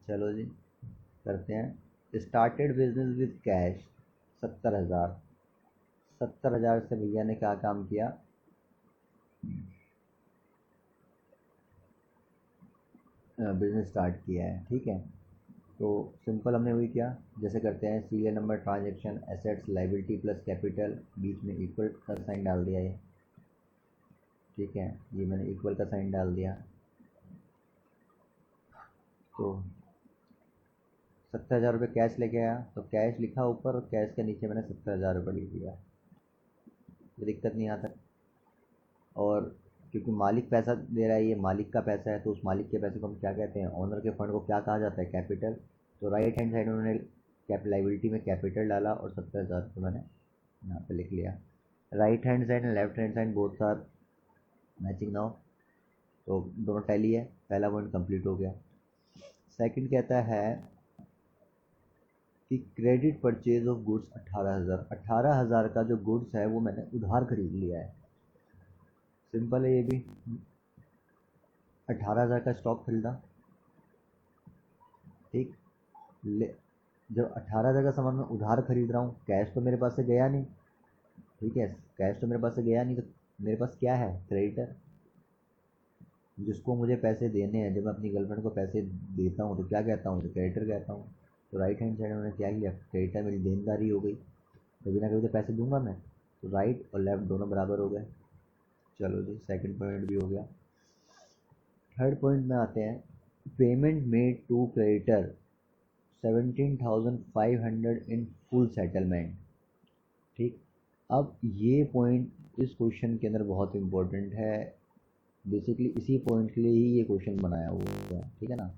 चलो जी, करते हैं। Started business with cash 70,000। 70,000 से भैया ने क्या काम किया? बिजनेस स्टार्ट किया है। ठीक है, तो सिंपल हमने वही किया जैसे करते हैं, serial number, transaction, assets, liability plus capital, बीच में इक्वल का साइन डाल दिया है। ठीक है, ये मैंने इक्वल का साइन डाल दिया। तो 70,000 रुपये कैश लेके आया, तो कैश लिखा ऊपर और कैश के नीचे मैंने 70,000 रुपये लिख दिया, कोई दिक्कत नहीं आता। और क्योंकि मालिक पैसा दे रहा है, ये मालिक का पैसा है, तो उस मालिक के पैसे को हम क्या कहते हैं, ऑनर के फंड को क्या कहा जाता है, कैपिटल। तो राइट हैंड साइड उन्होंने लाइबिलिटी में कैपिटल डाला और 70,000 रुपये मैंने यहाँ पे लिख लिया। Right hand side and left hand side both are matching now, तो दोनों टैली है, पहला पॉइंट कंप्लीट हो गया। सेकंड कहता है कि क्रेडिट परचेज ऑफ गुड्स 18,000 का जो गुड्स है वो मैंने उधार खरीद लिया है। सिंपल है ये भी, 18,000 का स्टॉक खरीदा, ठीक। जब 18,000 का सामान मैं उधार खरीद रहा हूँ, कैश तो मेरे पास से गया नहीं, ठीक है, कैश तो मेरे पास से गया नहीं, तो मेरे पास क्या है, क्रेडिटर, जिसको मुझे पैसे देने हैं। जब मैं अपनी गर्लफ्रेंड को पैसे देता हूँ तो क्या कहता हूँ, तो क्रेडिटर कहता हूँ। तो राइट हैंड साइड उन्होंने क्या किया, क्रेडिटर मेरी देनदारी हो गई, तो बिना कभी तो पैसे दूंगा मैं, तो राइट और लेफ्ट दोनों बराबर हो गए। चलो जी, सेकंड पॉइंट भी हो गया। थर्ड पॉइंट में आते हैं, payment made to creditor 17,500 in full settlement, ठीक। अब ये पॉइंट इस क्वेश्चन के अंदर बहुत इंपॉर्टेंट है, बेसिकली इसी पॉइंट के लिए ही ये क्वेश्चन बनाया हुआ है, ठीक है ना।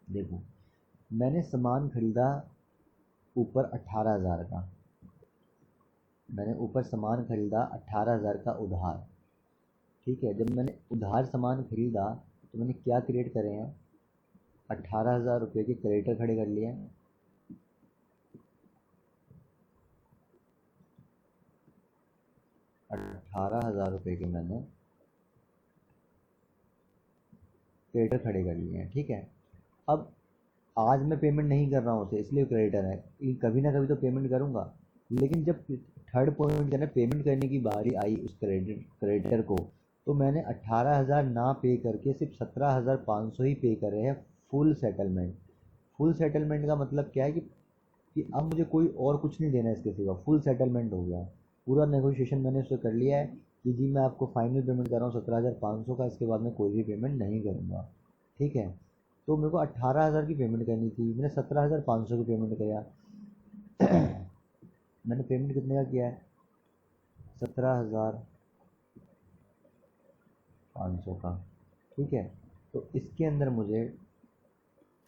देखो, मैंने सामान खरीदा ऊपर 18,000 का, मैंने ऊपर सामान खरीदा 18,000 का उधार, ठीक है। जब मैंने उधार सामान खरीदा तो मैंने क्या क्रिएट करे हैं, 18,000 रुपये के क्रेडिटर खड़े कर लिए हैं, 18,000 रुपये के मैंने क्रेडिटर खड़े कर लिए हैं, ठीक है। अब आज मैं पेमेंट नहीं कर रहा हूँ उसे, इसलिए क्रेडिटर है, लेकिन कभी ना कभी तो पेमेंट करूँगा। लेकिन जब थर्ड पॉइंट के ना पेमेंट करने की बारी आई उस क्रेडिटर को, तो मैंने 18,000 ना पे करके सिर्फ 17,500 ही पे करे हैं फुल सेटलमेंट। फुल सेटलमेंट का मतलब क्या है कि अब मुझे कोई और कुछ नहीं देना है इसके सिवा, फुल सेटलमेंट हो गया, पूरा नेगोशिएशन मैंने उससे कर लिया है कि जी मैं आपको फाइनल पेमेंट कर रहा हूँ 17,500 का, इसके बाद मैं कोई भी पेमेंट नहीं करूँगा, ठीक है। तो मेरे को 18,000 की पेमेंट करनी थी, मैंने 17,500 की पेमेंट किया। मैंने पेमेंट कितने का किया है, 17,500 का, ठीक है। तो इसके अंदर मुझे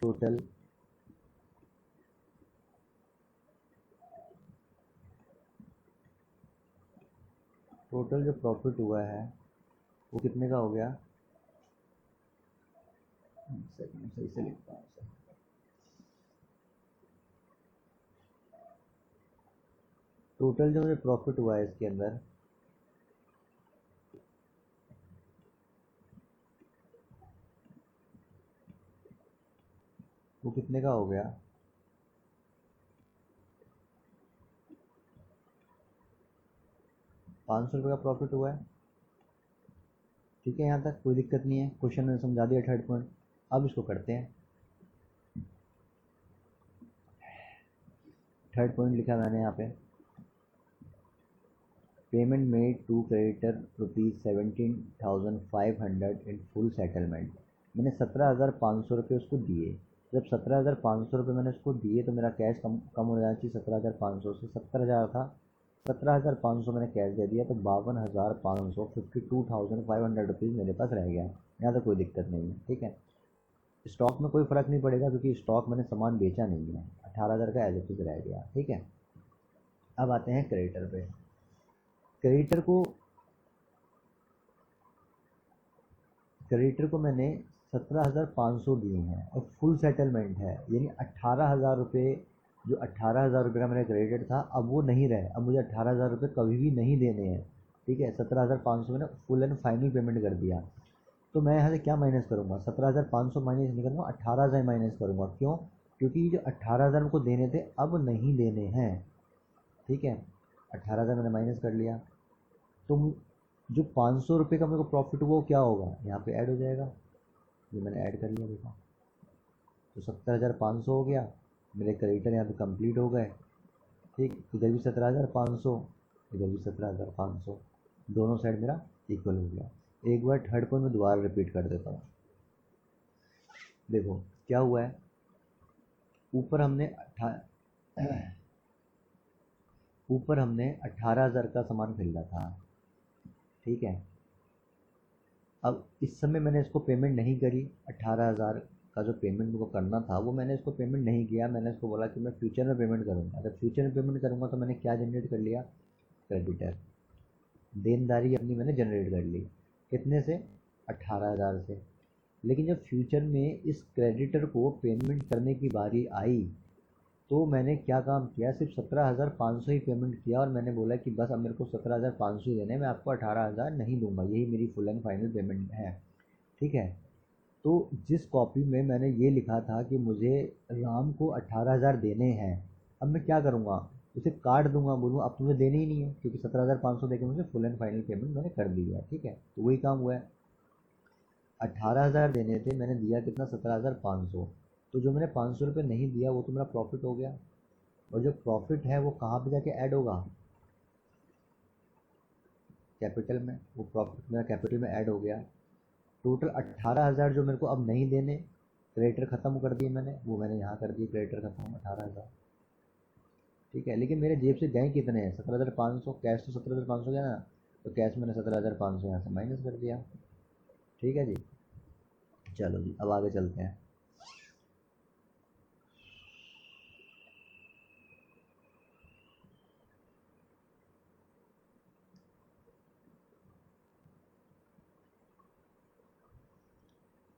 टोटल जो प्रॉफिट हुआ है वो कितने का हो गया, सेकंड सही से लिखता हूँ। टोटल जो मुझे प्रॉफिट हुआ है इसके अंदर, वो कितने का हो गया, 500 रुपये का प्रॉफिट हुआ है, ठीक है। यहाँ तक कोई दिक्कत नहीं है, क्वेश्चन में समझा दिया थर्ड पॉइंट। अब इसको करते हैं, थर्ड पॉइंट लिखा मैंने यहाँ पे, payment made to creditor ₹17,500 in full settlement. मैंने 17,500 रुपये उसको दिए। जब 17,500 रुपये मैंने उसको दिए तो मेरा कैश कम हो जाना चाहिए, 17,500 से 70,000 था, 17,500 मैंने कैश दे दिया, तो 52,500 ₹52,500 मेरे पास रह गया। यहाँ तो कोई दिक्कत नहीं है, ठीक है। स्टॉक में कोई फ़र्क नहीं पड़ेगा क्योंकि स्टॉक मैंने सामान बेचा नहीं है, 18,000 का एज इट इज़ रह गया, ठीक है। अब आते हैं क्रेडिटर पे। क्रेडिटर को मैंने 17,500 दिए हैं और फुल सेटलमेंट है, यानी 18,000 रुपये, जो 18,000 रुपये का मेरा क्रेडिट था अब वो नहीं रहे, अब मुझे 18,000 रुपये कभी भी नहीं देने हैं, ठीक है। 17,500 मैंने फुल एंड फाइनल पेमेंट कर दिया। तो मैं यहाँ से क्या माइनस करूँगा, 17,500 माइनस नहीं करूँगा, 18,000 माइनस करूँगा। क्यों, क्योंकि जो 18,000 को देने थे अब नहीं देने हैं, ठीक है। 18,000 मैंने माइनस कर लिया, तो जो 500 रुपये का मेरे को प्रॉफिट हुआ वो क्या होगा, यहाँ पे ऐड हो जाएगा, ये मैंने ऐड कर लिया, देखा। तो 70,500 हो गया, मेरे क्रेडिटर यहाँ पे कंप्लीट हो गए, ठीक। इधर भी 17,500, इधर भी 17,500, दोनों साइड मेरा इक्वल हो गया। एक बार थर्ड पॉइंट में दोबारा रिपीट कर देता हूँ। देखो क्या हुआ है, ऊपर हमने ऊपर हमने 18,000 का सामान खरीदा था, ठीक है। अब इस समय मैंने इसको पेमेंट नहीं करी, 18,000 का जो पेमेंट मुझको करना था वो मैंने इसको पेमेंट नहीं किया। मैंने इसको बोला कि मैं फ्यूचर में पेमेंट करूँगा। जब फ्यूचर में पेमेंट करूँगा तो मैंने क्या जनरेट कर लिया, क्रेडिटर, देनदारी अपनी मैंने जनरेट कर ली। कितने से, 18,000 से। लेकिन जब फ्यूचर में इस क्रेडिटर को पेमेंट करने की बारी आई तो मैंने क्या काम किया, सिर्फ 17,500 ही पेमेंट किया और मैंने बोला कि बस अब मेरे को 17,500 ही देने, मैं आपको 18,000 नहीं दूंगा, यही मेरी फुल एंड फाइनल पेमेंट है, ठीक है। तो जिस कॉपी में मैंने ये लिखा था कि मुझे राम को 18,000 देने हैं, अब मैं क्या करूँगा, उसे काट दूंगा, बोलूँगा अब तुम्हें देने ही नहीं है, क्योंकि 17,500 देके मुझे फुल एंड फाइनल पेमेंट मैंने कर दी है, ठीक है। तो वही काम हुआ है, 18,000 देने थे, मैंने दिया कितना, 17,500। तो जो मैंने 500 रुपये नहीं दिया वो तो मेरा प्रॉफिट हो गया। और जो प्रॉफिट है वो कहाँ पे जाके ऐड होगा, कैपिटल में। वो प्रॉफिट मेरा कैपिटल में ऐड हो गया। टोटल 18,000 जो मेरे को अब नहीं देने, क्रेडिटर ख़त्म कर दिए मैंने, वो मैंने यहाँ कर दिए, क्रेडिटर खत्म 18,000, ठीक है। लेकिन मेरे जेब से गए कितने हैं, 17,500, कैश तो 17,500 गया ना, तो कैश मैंने 17,500 यहाँ से माइनस कर दिया, ठीक है जी। चलो जी अब आगे चलते हैं।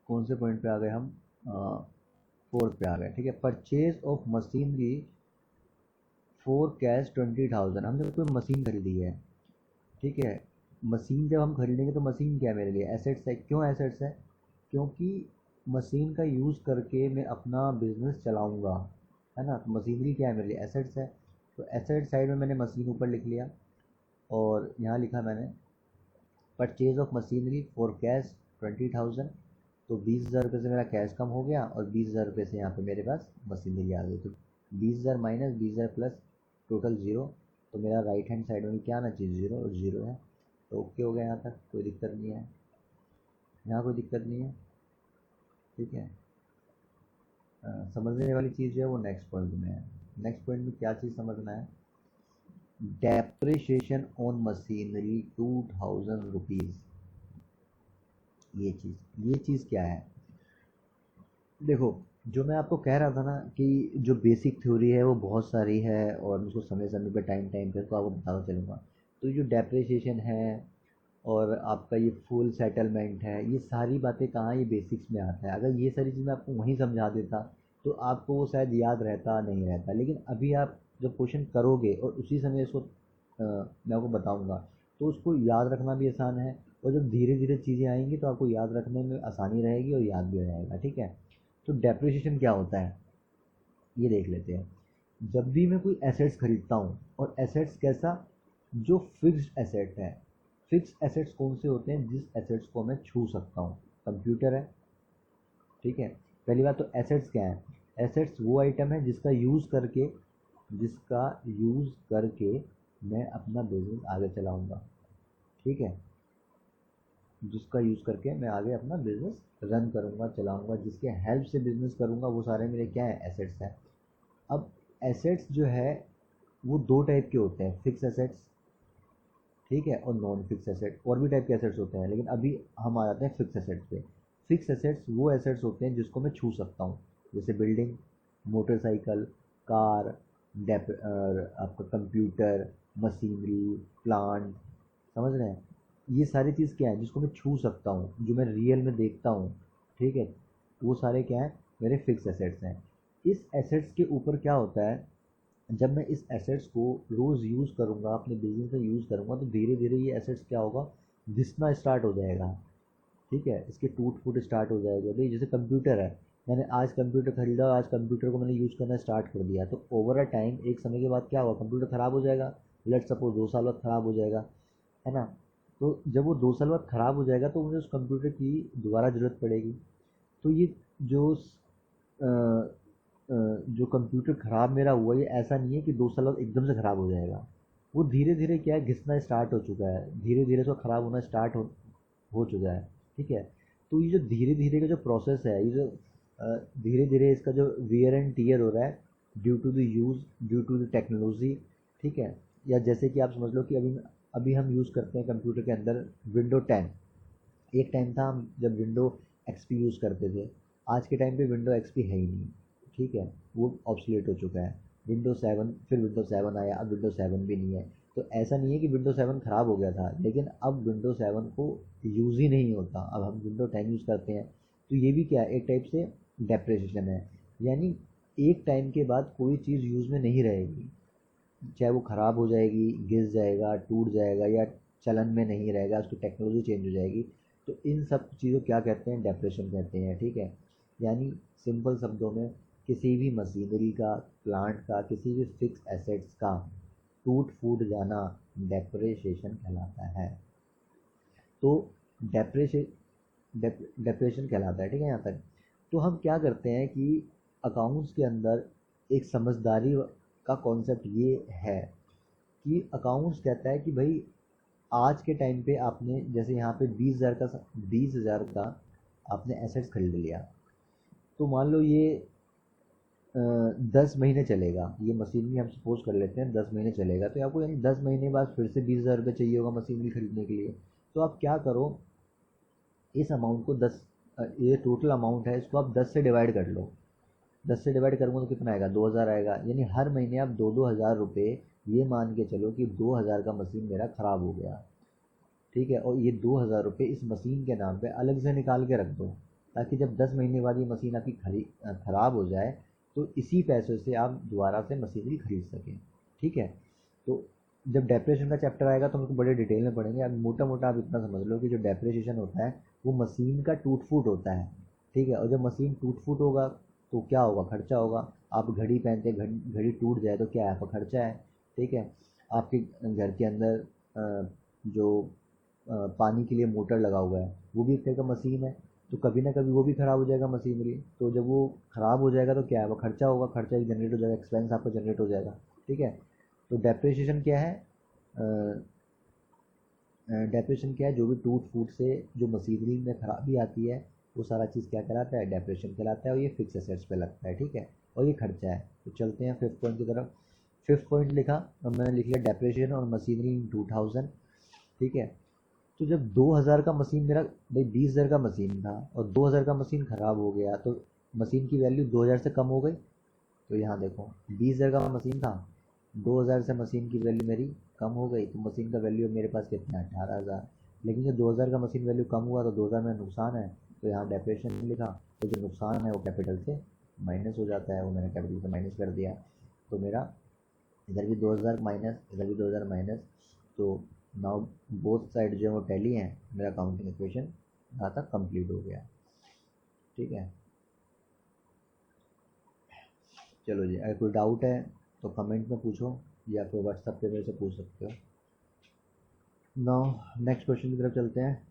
कौन से पॉइंट पे आ गए हम, फोर्थ पे आ गए, ठीक है। Purchase of machinery for cash 20,000। हमने कोई मशीन खरीदी है, ठीक है। मशीन जब हम खरीदेंगे तो मशीन क्या है मेरे लिए, एसेट्स है। क्यों एसेट्स है, क्योंकि मशीन का यूज़ करके मैं अपना बिजनेस चलाऊंगा, है ना। तो मशीनरी क्या है मेरे लिए, एसेट्स है। तो एसेट साइड में मैंने मशीन ऊपर लिख लिया और यहाँ लिखा मैंने purchase of machinery for cash 20,000। तो 20,000 रुपये से मेरा कैश कम हो गया और 20,000 रुपये से यहाँ पे मेरे पास मशीनरी आ गई। तो 20,000 माइनस 20,000 प्लस टोटल ज़ीरो। तो मेरा राइट हैंड साइड में भी क्या आना चाहिए, ज़ीरो, और ज़ीरो है। तो ओके हो गया, यहाँ तक कोई दिक्कत नहीं है, यहाँ कोई दिक्कत नहीं है, ठीक है। समझने वाली चीज़ जो है वो नेक्स्ट पॉइंट में है। नेक्स्ट पॉइंट में क्या चीज़ समझना है, डेप्रिसिएशन ऑन मशीनरी 2,000 रुपीज़। ये चीज़ क्या है, देखो जो मैं आपको कह रहा था ना कि जो बेसिक थ्योरी है वो बहुत सारी है और उसको समय समय पे टाइम टाइम पे तो आपको बताता चलूँगा। तो जो डेप्रिसिएशन है और आपका ये फुल सेटलमेंट है, ये सारी बातें कहाँ, ये बेसिक्स में आता है। अगर ये सारी चीज़ मैं आपको वहीं समझा देता तो आपको वो शायद याद रहता नहीं रहता। लेकिन अभी आप जब क्वेश्चन करोगे और उसी समय इसको मैं आपको बताऊँगा तो उसको याद रखना भी आसान है। और जब धीरे धीरे चीज़ें आएंगी तो आपको याद रखने में आसानी रहेगी और याद भी रहेगा, ठीक है। तो डेप्रिसिएशन क्या होता है ये देख लेते हैं। जब भी मैं कोई एसेट्स खरीदता हूँ, और एसेट्स कैसा, जो फिक्स्ड एसेट है। फिक्स एसेट्स कौन से होते हैं, जिस एसेट्स को मैं छू सकता हूँ। कंप्यूटर है, ठीक है। पहली बात तो एसेट्स क्या है, एसेट्स वो आइटम है जिसका यूज़ करके मैं अपना बिजनेस आगे चलाऊँगा, ठीक है। जिसका यूज़ करके मैं आगे अपना बिजनेस रन करूँगा, चलाऊँगा, जिसके हेल्प से बिजनेस करूँगा, वो सारे मेरे क्या है, एसेट्स हैं। अब एसेट्स जो है वो दो टाइप के होते हैं, फिक्स एसेट्स, ठीक है, और नॉन फिक्स एसेट। और भी टाइप के एसेट्स होते हैं लेकिन अभी हम आ जाते हैं फिक्स एसेट्स पे। फिक्स एसेट्स वो एसेट्स होते हैं जिसको मैं छू सकता हूँ, जैसे बिल्डिंग, मोटरसाइकिल, कार, आपका कंप्यूटर, मशीनरी, प्लांट, समझ रहे हैं। ये सारी चीज़ क्या है, जिसको मैं छू सकता हूँ, जो मैं रियल में देखता हूँ, ठीक है। वो सारे क्या है, मेरे फिक्स एसेट्स हैं। इस एसेट्स के ऊपर क्या होता है, जब मैं इस एसेट्स को रोज़ यूज़ करूँगा, अपने बिजनेस में यूज़ करूँगा, तो धीरे धीरे ये एसेट्स क्या होगा, घिसना स्टार्ट हो जाएगा, ठीक है। इसके टूट फूट स्टार्ट हो जाएगा। भाई जैसे कंप्यूटर है, मैंने आज कंप्यूटर खरीदा और आज कंप्यूटर को मैंने यूज़ करना स्टार्ट कर दिया, तो ओवर अ टाइम एक समय के बाद क्या होगा, कंप्यूटर ख़राब हो जाएगा। लेट सपोज 2 साल बाद ख़राब हो जाएगा, है ना। तो जब वो 2 साल बाद ख़राब हो जाएगा तो मुझे उस कंप्यूटर की दोबारा ज़रूरत पड़ेगी। तो ये जो जो कंप्यूटर ख़राब मेरा हुआ, ये ऐसा नहीं है कि 2 साल बाद एकदम से ख़राब हो जाएगा, वो धीरे धीरे क्या है, घिसना स्टार्ट हो चुका है, धीरे धीरे तो ख़राब होना स्टार्ट हो चुका है। ठीक है, तो ये जो धीरे धीरे का जो प्रोसेस है, ये जो धीरे धीरे इसका जो वियर एंड टीयर हो रहा है due to the use, due to the technology. ठीक है, या जैसे कि आप समझ लो कि अभी अभी हम यूज़ करते हैं कंप्यूटर के अंदर विंडो 10। एक टाइम था हम जब विंडो एक्सपी यूज़ करते थे, आज के टाइम पे विंडो एक्सपी है ही नहीं। ठीक है, वो ऑब्सोलेट हो चुका है। विंडो 7, फिर विंडो 7 आया, अब विंडो 7 भी नहीं है। तो ऐसा नहीं है कि विंडो 7 ख़राब हो गया था, लेकिन अब विंडो 7 को यूज़ ही नहीं होता, अब हम विंडो 10 यूज़ करते हैं। तो ये भी क्या है, एक टाइप से डेप्रिसिएशन है। यानी एक टाइम के बाद कोई चीज़ यूज़ में नहीं रहेगी, चाहे वो ख़राब हो जाएगी, घिस जाएगा, टूट जाएगा, या चलन में नहीं रहेगा, उसकी टेक्नोलॉजी चेंज हो जाएगी। तो इन सब चीज़ों क्या कहते हैं, डेप्रेशन कहते हैं। ठीक है, यानी सिंपल शब्दों में किसी भी मशीनरी का, प्लांट का, किसी भी फिक्स एसेट्स का टूट फूट जाना डेप्रेशिएशन कहलाता है। तो डेप्रेशन डेप्रेशन कहलाता है। ठीक है, यहाँ तक तो हम क्या करते हैं कि अकाउंट्स के अंदर एक समझदारी का कॉन्सेप्ट ये है कि अकाउंट्स कहता है कि भाई आज के टाइम पे आपने जैसे यहाँ पे 20,000 का आपने एसेट्स खरीद लिया, तो मान लो ये 10 महीने चलेगा, ये मशीनरी हम सपोज कर लेते हैं 10 महीने चलेगा, तो आपको यानी 10 महीने बाद फिर से 20,000 रुपये चाहिए होगा मशीनरी खरीदने के लिए। तो आप क्या करो, इस अमाउंट को 10, ये टोटल अमाउंट है, इसको आप 10 से डिवाइड कर लो। 10 से डिवाइड करूँगा तो कितना आएगा, 2,000 आएगा। यानी हर महीने आप 2-2 हज़ार रुपये ये मान के चलो कि 2,000 का मशीन मेरा ख़राब हो गया। ठीक है, और ये 2,000 रुपये इस मशीन के नाम पे अलग से निकाल के रख दो, ताकि जब 10 महीने बाद ये मशीन आपकी ख़राब हो जाए तो इसी पैसे से आप दोबारा से मशीनरी खरीद सकें। ठीक है, तो जब डेप्रिसिएशन का चैप्टर आएगा तो हम उसको बड़े डिटेल में पढ़ेंगे। अब मोटा मोटा आप इतना समझ लो कि जो डेप्रिसिएशन होता है वो मशीन का टूट फूट होता है। ठीक है, और जब मशीन टूट फूट होगा तो क्या होगा, खर्चा होगा। आप घड़ी पहनते, घड़ी टूट जाए तो क्या है, आपका खर्चा है। ठीक है, आपके घर के अंदर जो पानी के लिए मोटर लगा हुआ है वो भी एक तरह का मशीन है, तो कभी ना कभी वो भी ख़राब हो जाएगा मशीनरी। तो जब वो ख़राब हो जाएगा तो क्या है, वो खर्चा होगा, खर्चा एक जनरेट हो जाएगा, एक्सपेंस आपका जनरेट हो जाएगा। ठीक है, तो डेप्रिसिएशन क्या है, डेप्रिसिएशन क्या है, जो भी टूट फूट से जो मशीनरी में खराबी आती है वो सारा चीज़ क्या कहलाता है, डेप्रिसिएशन कहलाता है, और ये फिक्स एसेट्स पे लगता है। ठीक है, और ये खर्चा है। तो चलते हैं फिफ्थ पॉइंट की तरफ। फिफ्थ पॉइंट लिखा, और मैंने लिख लिया डेप्रिसिएशन और मशीनरी इन 2000। ठीक है, तो जब 2,000 का मशीन मेरा, भाई 20,000 का मशीन था और 2,000 का मशीन ख़राब हो गया, तो मशीन की वैल्यू 2,000 से कम हो गई। तो यहाँ देखो 20,000 का मशीन था, 2,000 से मशीन की वैल्यू मेरी कम हो गई, तो मशीन का वैल्यू मेरे पास कितना है, 18,000। लेकिन जब 2,000 का मशीन वैल्यू कम हुआ तो 2,000 में नुकसान है, तो यहाँ डेप्रिसिएशन लिखा। तो जो नुकसान है वो कैपिटल से माइनस हो जाता है, वो मैंने कैपिटल से माइनस कर दिया। तो मेरा इधर भी 2,000 माइनस, इधर भी 2,000 माइनस। तो नाउ बोथ साइड जो है वो टैली हैं, मेरा काउंटिंग इक्वेशन यहाँ तक कंप्लीट हो गया। ठीक है, चलो जी, अगर कोई डाउट है तो कमेंट में पूछो, या फिर व्हाट्सएप पे मेरे से पूछ सकते हो। नाउ नेक्स्ट क्वेश्चन की तरफ चलते हैं।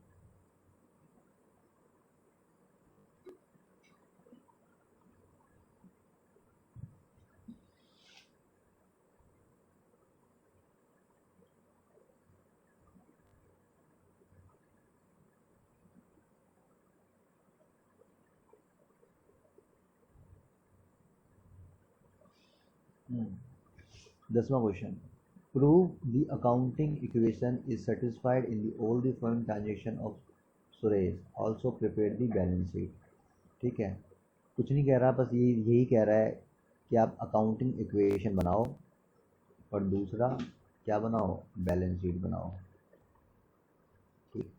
हम्म, 10वां question, prove the accounting equation is satisfied in the all the following transaction of Suresh, also prepare the balance sheet. ठीक है, कुछ नहीं कह रहा, बस ये यही कह रहा है कि आप अकाउंटिंग इक्वेशन बनाओ, और दूसरा क्या बनाओ, बैलेंस शीट बनाओ। ठीक,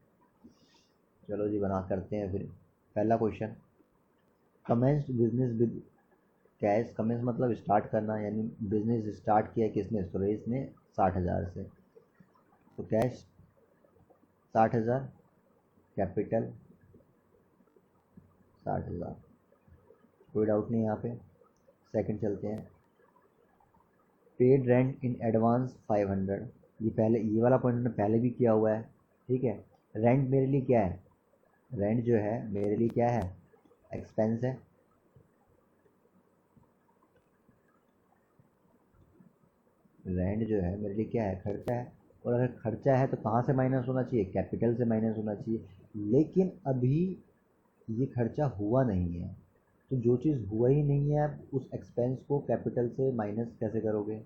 चलो जी बना करते हैं फिर। पहला question, commenced business with cash. Commence मतलब स्टार्ट करना, यानी बिजनेस स्टार्ट किया किसने, सुरेश ने 60,000 से। तो कैश 60,000, कैपिटल 60,000, कोई डाउट नहीं यहाँ पे। सेकंड चलते हैं, पेड रेंट इन एडवांस 500। ये पहले, ये वाला पॉइंट मैंने पहले भी किया हुआ है। ठीक है, रेंट मेरे लिए क्या है, रेंट जो है मेरे लिए क्या है, एक्सपेंस है। रेंट जो है मेरे लिए क्या है, खर्चा है। और अगर खर्चा है तो कहाँ से माइनस होना चाहिए, कैपिटल से माइनस होना चाहिए। लेकिन अभी ये खर्चा हुआ नहीं है, तो जो चीज़ हुआ ही नहीं है आप उस एक्सपेंस को कैपिटल से माइनस कैसे करोगे।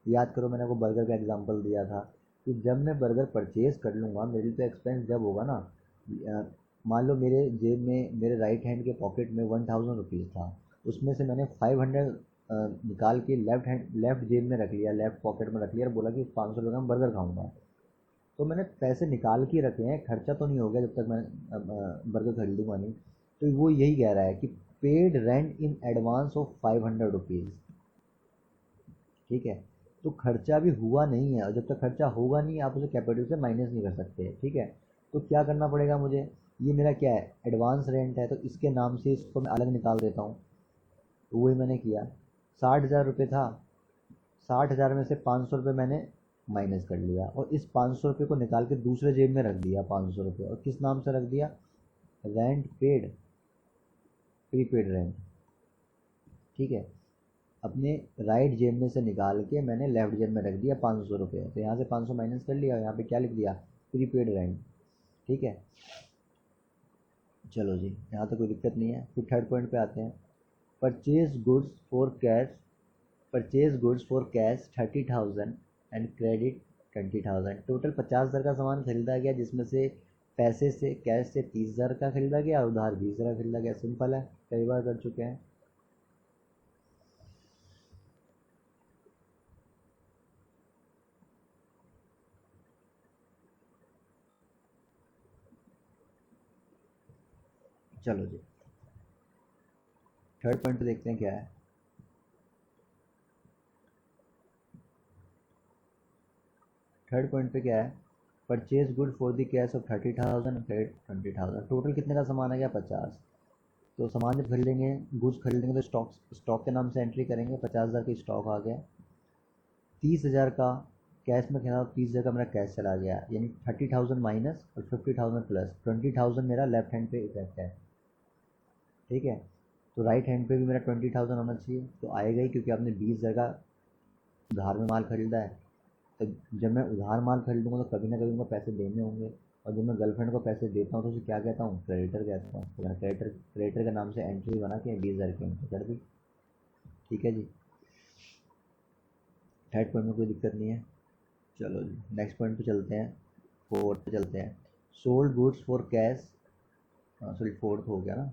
याद करो मैंने आपको बर्गर का एग्जांपल दिया था कि जब मैं बर्गर परचेज़ कर लूँगा मेरे लिए तो एक्सपेंस जब होगा ना, मान लो मेरे जेब में मेरे राइट हैंड के पॉकेट में 1000 रुपीज़ था, उसमें से मैंने 500 निकाल के लेफ्ट जेब में रख लिया, लेफ्ट पॉकेट में रख लिया और बोला कि 500 रुपये का मैं बर्गर खाऊंगा। तो मैंने पैसे निकाल के रखे हैं, खर्चा तो नहीं हो गया जब तक मैं बर्गर खरीदूंगा नहीं। तो वो यही कह रहा है कि paid rent in advance of 500 rupees. ठीक है, तो खर्चा भी हुआ नहीं है और जब तक खर्चा होगा नहीं आप उसे कैपिटल से माइनस नहीं कर सकते। ठीक है, तो क्या करना पड़ेगा मुझे, ये मेरा क्या है, एडवांस रेंट है, तो इसके नाम से इसको मैं अलग निकाल देता हूँ। तो वही मैंने किया। 60,000 रुपये था, 60,000 में से 500 रुपये मैंने माइनस कर लिया और इस 500 रुपये को निकाल के दूसरे जेब में रख दिया 500 रुपये, और किस नाम से रख दिया, रेंट पेड, प्रीपेड रेंट। ठीक है, अपने राइट जेब में से निकाल के मैंने लेफ्ट जेब में रख दिया 500 रुपये, तो यहाँ से 500 माइनस कर लिया और यहाँ पे क्या लिख दिया, प्रीपेड रेंट। ठीक है, चलो जी यहाँ तो कोई दिक्कत नहीं है। फिर थर्ड पॉइंट पे आते हैं, purchase goods for cash, purchase goods for cash 30,000 and credit 20,000। Total 50,000 का सामान खरीदा गया, जिसमें से पैसे से कैश से 30,000 का खरीदा गया और उधार 20,000 खरीदा गया। सिंपल है, कई बार कर चुके हैं। चलो जी थर्ड पॉइंट पे देखते हैं क्या है। थर्ड पॉइंट पे क्या है, purchase good for the cash of 30,000 credit 20,000। Total कितने का सामान आ गया, 50। तो सामान जब खरीदेंगे, गुड्स खरीदेंगे, तो स्टॉक स्टॉक के नाम से एंट्री करेंगे, 50,000 का स्टॉक आ गया। 30,000 का कैश में खरीदा, 30,000 का मेरा कैश चला गया, यानी 30,000 माइनस और 50,000 प्लस 20,000 मेरा लेफ्ट हैंड पे इफेक्ट है। ठीक है, तो राइट हैंड पे भी मेरा 20,000 होना चाहिए, तो आएगा ही, क्योंकि आपने 20,000 का उधार में माल खरीदा है। तो जब मैं उधार माल खरीदूंगा तो कभी ना कभी उनको पैसे देने होंगे, और जब मैं गर्लफ्रेंड को पैसे देता हूँ तो उसे क्या कहता हूँ, क्रेडिटर कहता हूँ। तो मैंने क्रेडिटर के नाम से एंट्री बना के 20,000 की एंट्री कर दी। ठीक है जी, थर्ड पॉइंट में कोई दिक्कत नहीं है। चलो जी नेक्स्ट पॉइंट पे चलते हैं, फोर्थ पे चलते हैं। Sold goods for cash, sorry fourth हो गया ना,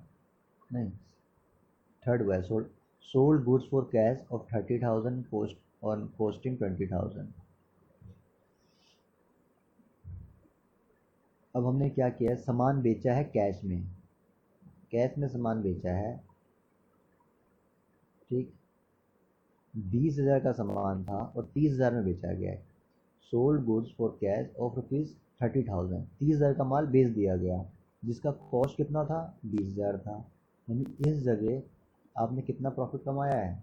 नहीं थर्ड हुआ है। Sold goods for cash of 30,000 cost on costing 20,000। अब हमने क्या किया, सामान बेचा है कैश में, कैश में सामान बेचा है। ठीक, 20,000 का सामान था और 30,000 में बेचा गया है। Sold goods for cash of rupees 30,000, 30,000 का माल बेच दिया गया, जिसका कॉस्ट कितना था, 20,000 था। यानी इस जगह आपने कितना प्रॉफिट कमाया है,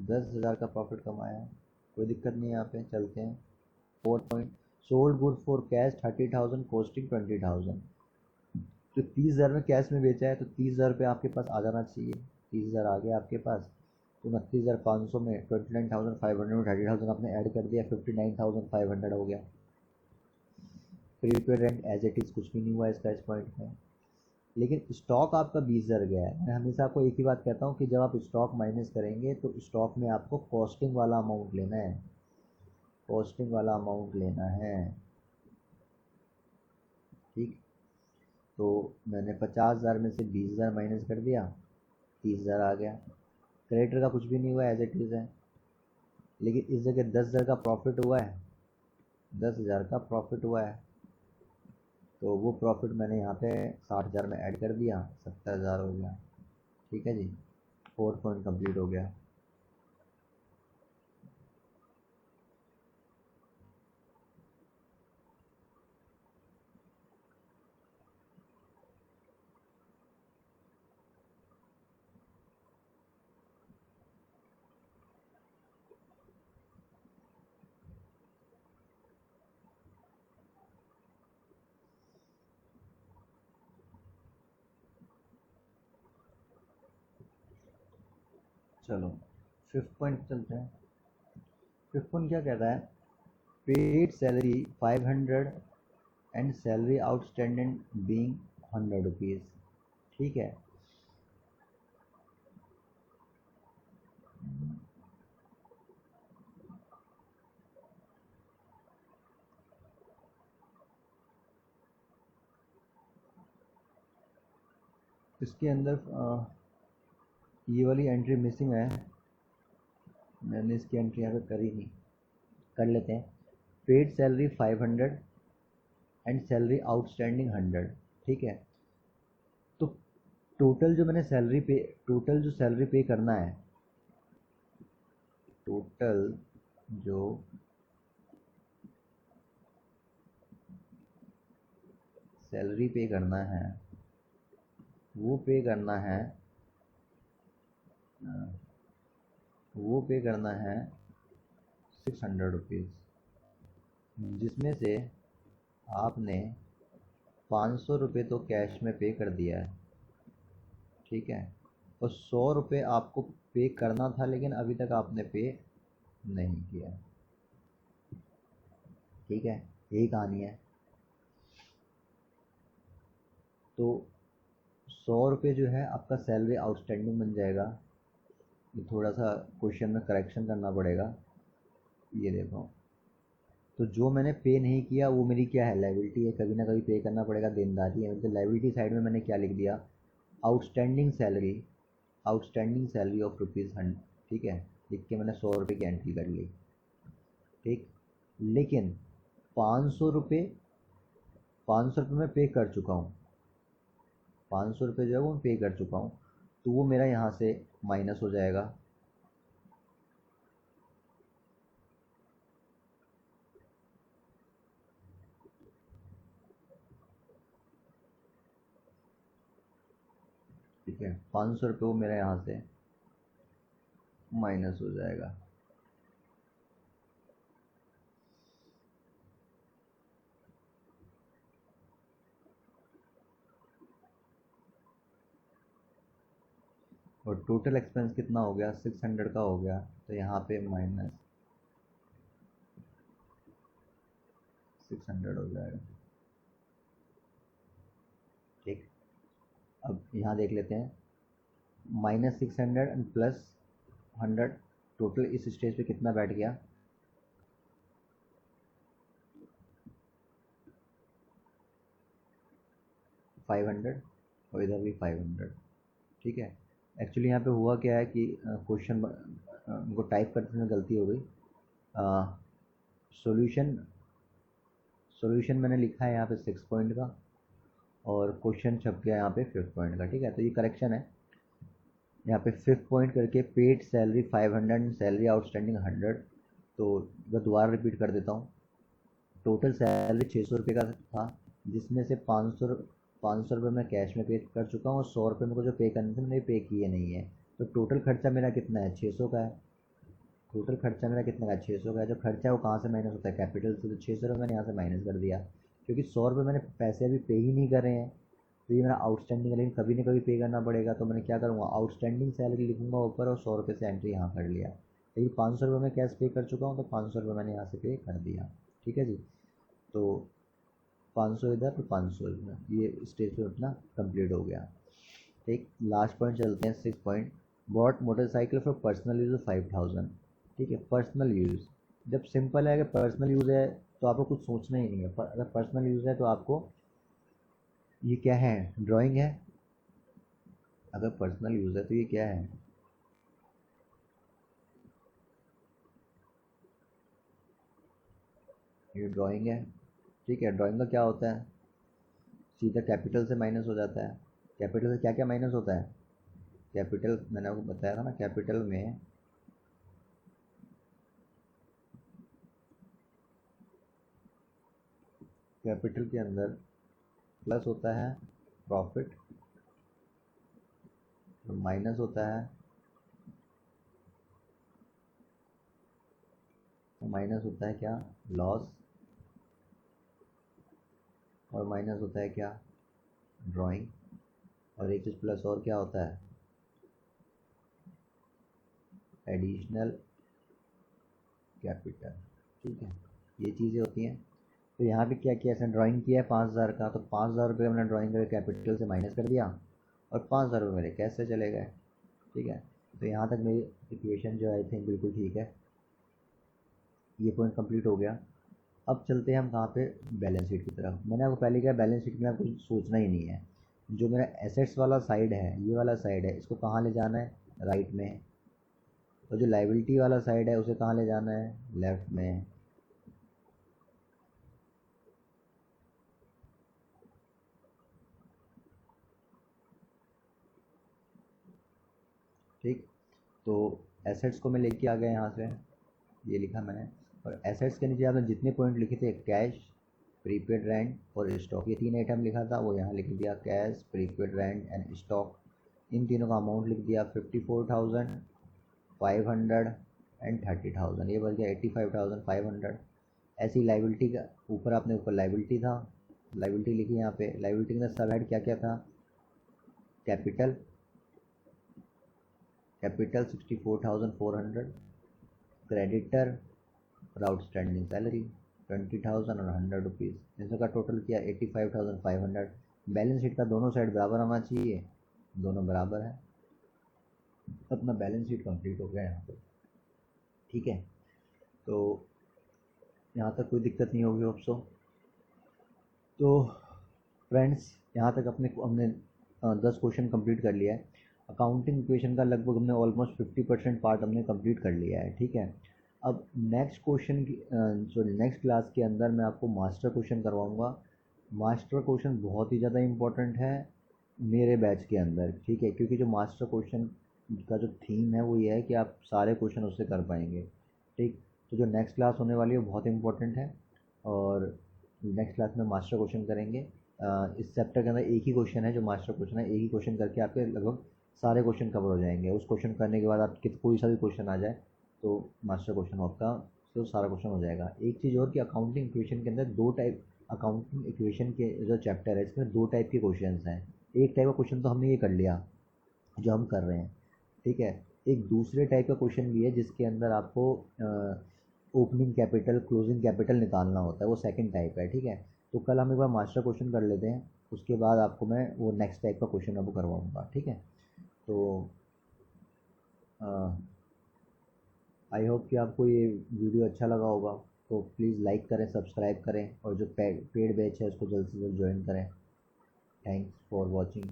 10,000 का प्रॉफिट कमाया है। कोई दिक्कत नहीं है, यहाँ पे चलते हैं fourth point. Sold good for cash 30,000 costing 20,000। तो 30,000 में कैश में बेचा है, तो 30,000 रुपये आपके पास आ जाना चाहिए। 30,000 आ गया आपके पास, तो 29,500 में 29,500 में 30,000 आपने ऐड कर दिया, 59,500 हो गया। Prepaid rent as it is कुछ भी नहीं हुआ इसका इस पॉइंट में। लेकिन स्टॉक आपका 20,000 गया है। मैं हमेशा आपको एक ही बात कहता हूँ कि जब आप स्टॉक माइनस करेंगे तो स्टॉक में आपको कॉस्टिंग वाला अमाउंट लेना है, कॉस्टिंग वाला अमाउंट लेना है। ठीक, तो मैंने 50,000 में से 20,000 माइनस कर दिया, 30,000 आ गया। क्रेडिटर का कुछ भी नहीं हुआ, एज इट इज़ है। लेकिन इस जगह 10,000 का प्रॉफिट हुआ है, 10,000 का प्रॉफिट हुआ है, तो वो प्रॉफिट मैंने यहाँ पे 60,000 में ऐड कर दिया, 70,000 हो गया। ठीक है जी, फोर्थ पॉइंट कंप्लीट हो गया। चलो फिफ्थ पॉइंट चलते हैं। फिफ्थ वन क्या कहता है, paid salary 500 and salary outstanding being 100 rupees. ठीक है, इसके अंदर ये वाली एंट्री मिसिंग है, मैंने इसकी एंट्री यहाँ पे करी नहीं, कर लेते हैं। Paid salary 500 and salary outstanding 100। ठीक है, तो टोटल जो सैलरी पे करना है, टोटल जो सैलरी पे करना है वो पे करना है वो पे करना है 600 रुपीज़, जिसमें से आपने 500 रुपये तो कैश में पे कर दिया है। ठीक है, और 100 रुपये आपको पे करना था लेकिन अभी तक आपने पे नहीं किया। ठीक है, यही कहानी है। तो 100 रुपये जो है आपका सैलरी आउटस्टैंडिंग बन जाएगा। ये थोड़ा सा क्वेश्चन में करेक्शन करना पड़ेगा। ये देखो, तो जो मैंने पे नहीं किया वो मेरी क्या है, लाइबिलिटी है, कभी ना कभी पे करना पड़ेगा, देनदारी है। तो लाइबिलिटी साइड में मैंने क्या लिख दिया, आउटस्टैंडिंग सैलरी ऑफ ₹100। ठीक है, लिख के मैंने 100 रुपये की एंट्री कर ली। ठीक, लेकिन 500 रुपये 500 रुपये मैं पे कर चुका हूँ, 500 रुपये जो है वो मैं पे कर चुका हूँ, तो वो मेरा यहाँ से माइनस हो जाएगा। ठीक है, 500 रुपये वो मेरा यहाँ से माइनस हो जाएगा। और टोटल एक्सपेंस कितना हो गया, 600 का हो गया, तो यहाँ पे माइनस 600 हो जाएगा। ठीक, अब यहाँ देख लेते हैं, -600 एंड +100, टोटल इस स्टेज पे कितना बैठ गया, 500, और इधर भी 500। ठीक है, एक्चुअली यहाँ पे हुआ क्या है कि क्वेश्चन को टाइप करते समय गलती हो गई। सॉल्यूशन मैंने लिखा है यहाँ पे 6 पॉइंट का, और क्वेश्चन छप गया यहाँ पे 5th पॉइंट का। ठीक है, तो ये करेक्शन है। यहाँ पे 5th पॉइंट करके पेड सैलरी 500, सैलरी आउटस्टैंडिंग 100। तो मैं दोबारा रिपीट कर देता हूँ, टोटल सैलरी 600 रुपये का था, जिसमें से 500 रुपये मैं कैश में पे कर चुका हूँ, और 100 रुपये मेरे को जो पे करने थे मैंने पे किए नहीं है। तो टोटल खर्चा मेरा कितना है, 600 का है। टोटल खर्चा मेरा कितना का, 600 का है। जो खर्चा है वो कहाँ से माइनस होता है, कैपिटल से। तो 600 रुपये मैंने यहाँ से माइनस कर दिया, क्योंकि 100 रुपये मैंने पैसे अभी पे ही नहीं कर रहे हैं, तो ये मेरा आउटस्टैंडिंग है, लेकिन कभी ना कभी पे करना पड़ेगा। तो मैंने क्या करूँगा, आउटस्टैंडिंग सैलरी लिखूँगा ऊपर, और 100 रुपये से एंट्री यहाँ कर लिया। लेकिन 500 रुपये मैं कैश पे कर चुका हूँ, तो 500 रुपये मैंने यहाँ से पे कर दिया। ठीक है जी, तो 500 इधर, तो 500 इधर, ये स्टेज पे अपना कंप्लीट हो गया। एक लास्ट पॉइंट चलते हैं, 6 point, bought motorcycle for personal use 5000। ठीक है, पर्सनल यूज़ जब सिंपल है कि पर्सनल यूज़ है तो आपको कुछ सोचना ही नहीं है। पर अगर पर्सनल यूज़ है तो आपको, ये क्या है, ड्राइंग है। अगर पर्सनल यूज़ है तो ये क्या है, ये ड्राइंग है। ठीक है, ड्राइंग का क्या होता है, सीधा कैपिटल से माइनस हो जाता है। कैपिटल से क्या क्या माइनस होता है, कैपिटल मैंने आपको बताया था ना, कैपिटल के अंदर प्लस होता है प्रॉफिट, और माइनस होता है, क्या, लॉस, और माइनस होता है क्या, ड्राइंग। और एक चीज़ प्लस और क्या होता है, एडिशनल कैपिटल, ठीक है, ये चीज़ें होती हैं। तो यहाँ पे क्या किया, ऐसा ड्राइंग किया है 5,000 का, तो 5,000 रुपये मैंने ड्राइंग करके कैपिटल से माइनस कर दिया और 5,000 रुपये मेरे कैश से चले गए, ठीक है। तो यहाँ तक मेरी इक्वेशन जो आई थिंक बिल्कुल ठीक है, ये पॉइंट कंप्लीट हो गया। अब चलते हैं हम कहाँ पे, बैलेंस शीट की तरफ। मैंने आपको पहले कहा बैलेंस शीट में आपको कुछ सोचना ही नहीं है। जो मेरा एसेट्स वाला साइड है, ये वाला साइड है, इसको कहाँ ले जाना है, राइट में। और जो लाइबिलिटी वाला साइड है उसे कहाँ ले जाना है, लेफ्ट में। ठीक, तो एसेट्स को मैं लेके आ गया यहाँ से, ये लिखा मैंने। और एसेट्स के नीचे आपने जितने पॉइंट लिखे थे, कैश, प्रीपेड रेंट और स्टॉक, ये 3 आइटम लिखा था, वो यहाँ लिख दिया, cash, prepaid rent and stock. इन तीनों का अमाउंट लिख दिया, 54,000, 500 एंड 30,000, ये बच गया 85,500। ऐसी लाइबिलिटी का ऊपर आपने, ऊपर लाइबिलिटी था, लाइबिलिटी लिखी यहाँ पे। लाइबिलिटी का सब हेड क्या क्या था, कैपिटल, कैपिटल 64,400, क्रेडिटर और आउटस्टैंडिंग सैलरी 20,000 और 100 रुपीज़, इन सबका टोटल किया 85,500। बैलेंस शीट का दोनों साइड बराबर आना चाहिए, दोनों बराबर है। अपना बैलेंस शीट कंप्लीट हो गया यहाँ पे, ठीक है। तो यहाँ तक कोई दिक्कत नहीं होगी होप सो। तो फ्रेंड्स, यहाँ तक हमने 10 क्वेश्चन कंप्लीट कर लिया है। अकाउंटिंग इक्वेशन का लगभग हमने ऑलमोस्ट 50% पार्ट हमने कंप्लीट कर लिया है, ठीक है। अब नेक्स्ट क्वेश्चन की नेक्स्ट क्लास के अंदर मैं आपको मास्टर क्वेश्चन करवाऊँगा। मास्टर क्वेश्चन बहुत ही ज़्यादा इम्पोर्टेंट है मेरे बैच के अंदर, ठीक है, क्योंकि जो मास्टर क्वेश्चन का जो थीम है वो ये है कि आप सारे क्वेश्चन उससे कर पाएंगे, ठीक। तो जो नेक्स्ट क्लास होने वाली है वो बहुत इंपॉर्टेंट है, और नेक्स्ट क्लास में मास्टर क्वेश्चन करेंगे। इस चैप्टर के अंदर एक ही क्वेश्चन है जो मास्टर क्वेश्चन है, एक ही क्वेश्चन करके आपके लगभग सारे क्वेश्चन कवर हो जाएंगे। उस क्वेश्चन करने के बाद आप कोई सा भी क्वेश्चन आ जाए तो मास्टर क्वेश्चन आपका तो सारा क्वेश्चन हो जाएगा। एक चीज़ और कि अकाउंटिंग इक्वेशन के अंदर दो टाइप, अकाउंटिंग इक्वेशन के जो चैप्टर है इसमें दो टाइप के क्वेश्चन हैं। एक टाइप का क्वेश्चन तो हमने ये कर लिया जो हम कर रहे हैं, ठीक है। एक दूसरे टाइप का क्वेश्चन भी है जिसके अंदर आपको ओपनिंग कैपिटल, क्लोजिंग कैपिटल निकालना होता है, वो सेकंड टाइप है, ठीक है। तो कल हम एक बार मास्टर क्वेश्चन कर लेते हैं, उसके बाद आपको मैं वो नेक्स्ट टाइप का क्वेश्चन आपको करवाऊँगा, ठीक है। तो आई होप कि आपको ये वीडियो अच्छा लगा होगा। तो प्लीज़ लाइक करें, सब्सक्राइब करें और जो पेड बैच है उसको जल्द से जल्द ज्वाइन करें। Thanks for watching.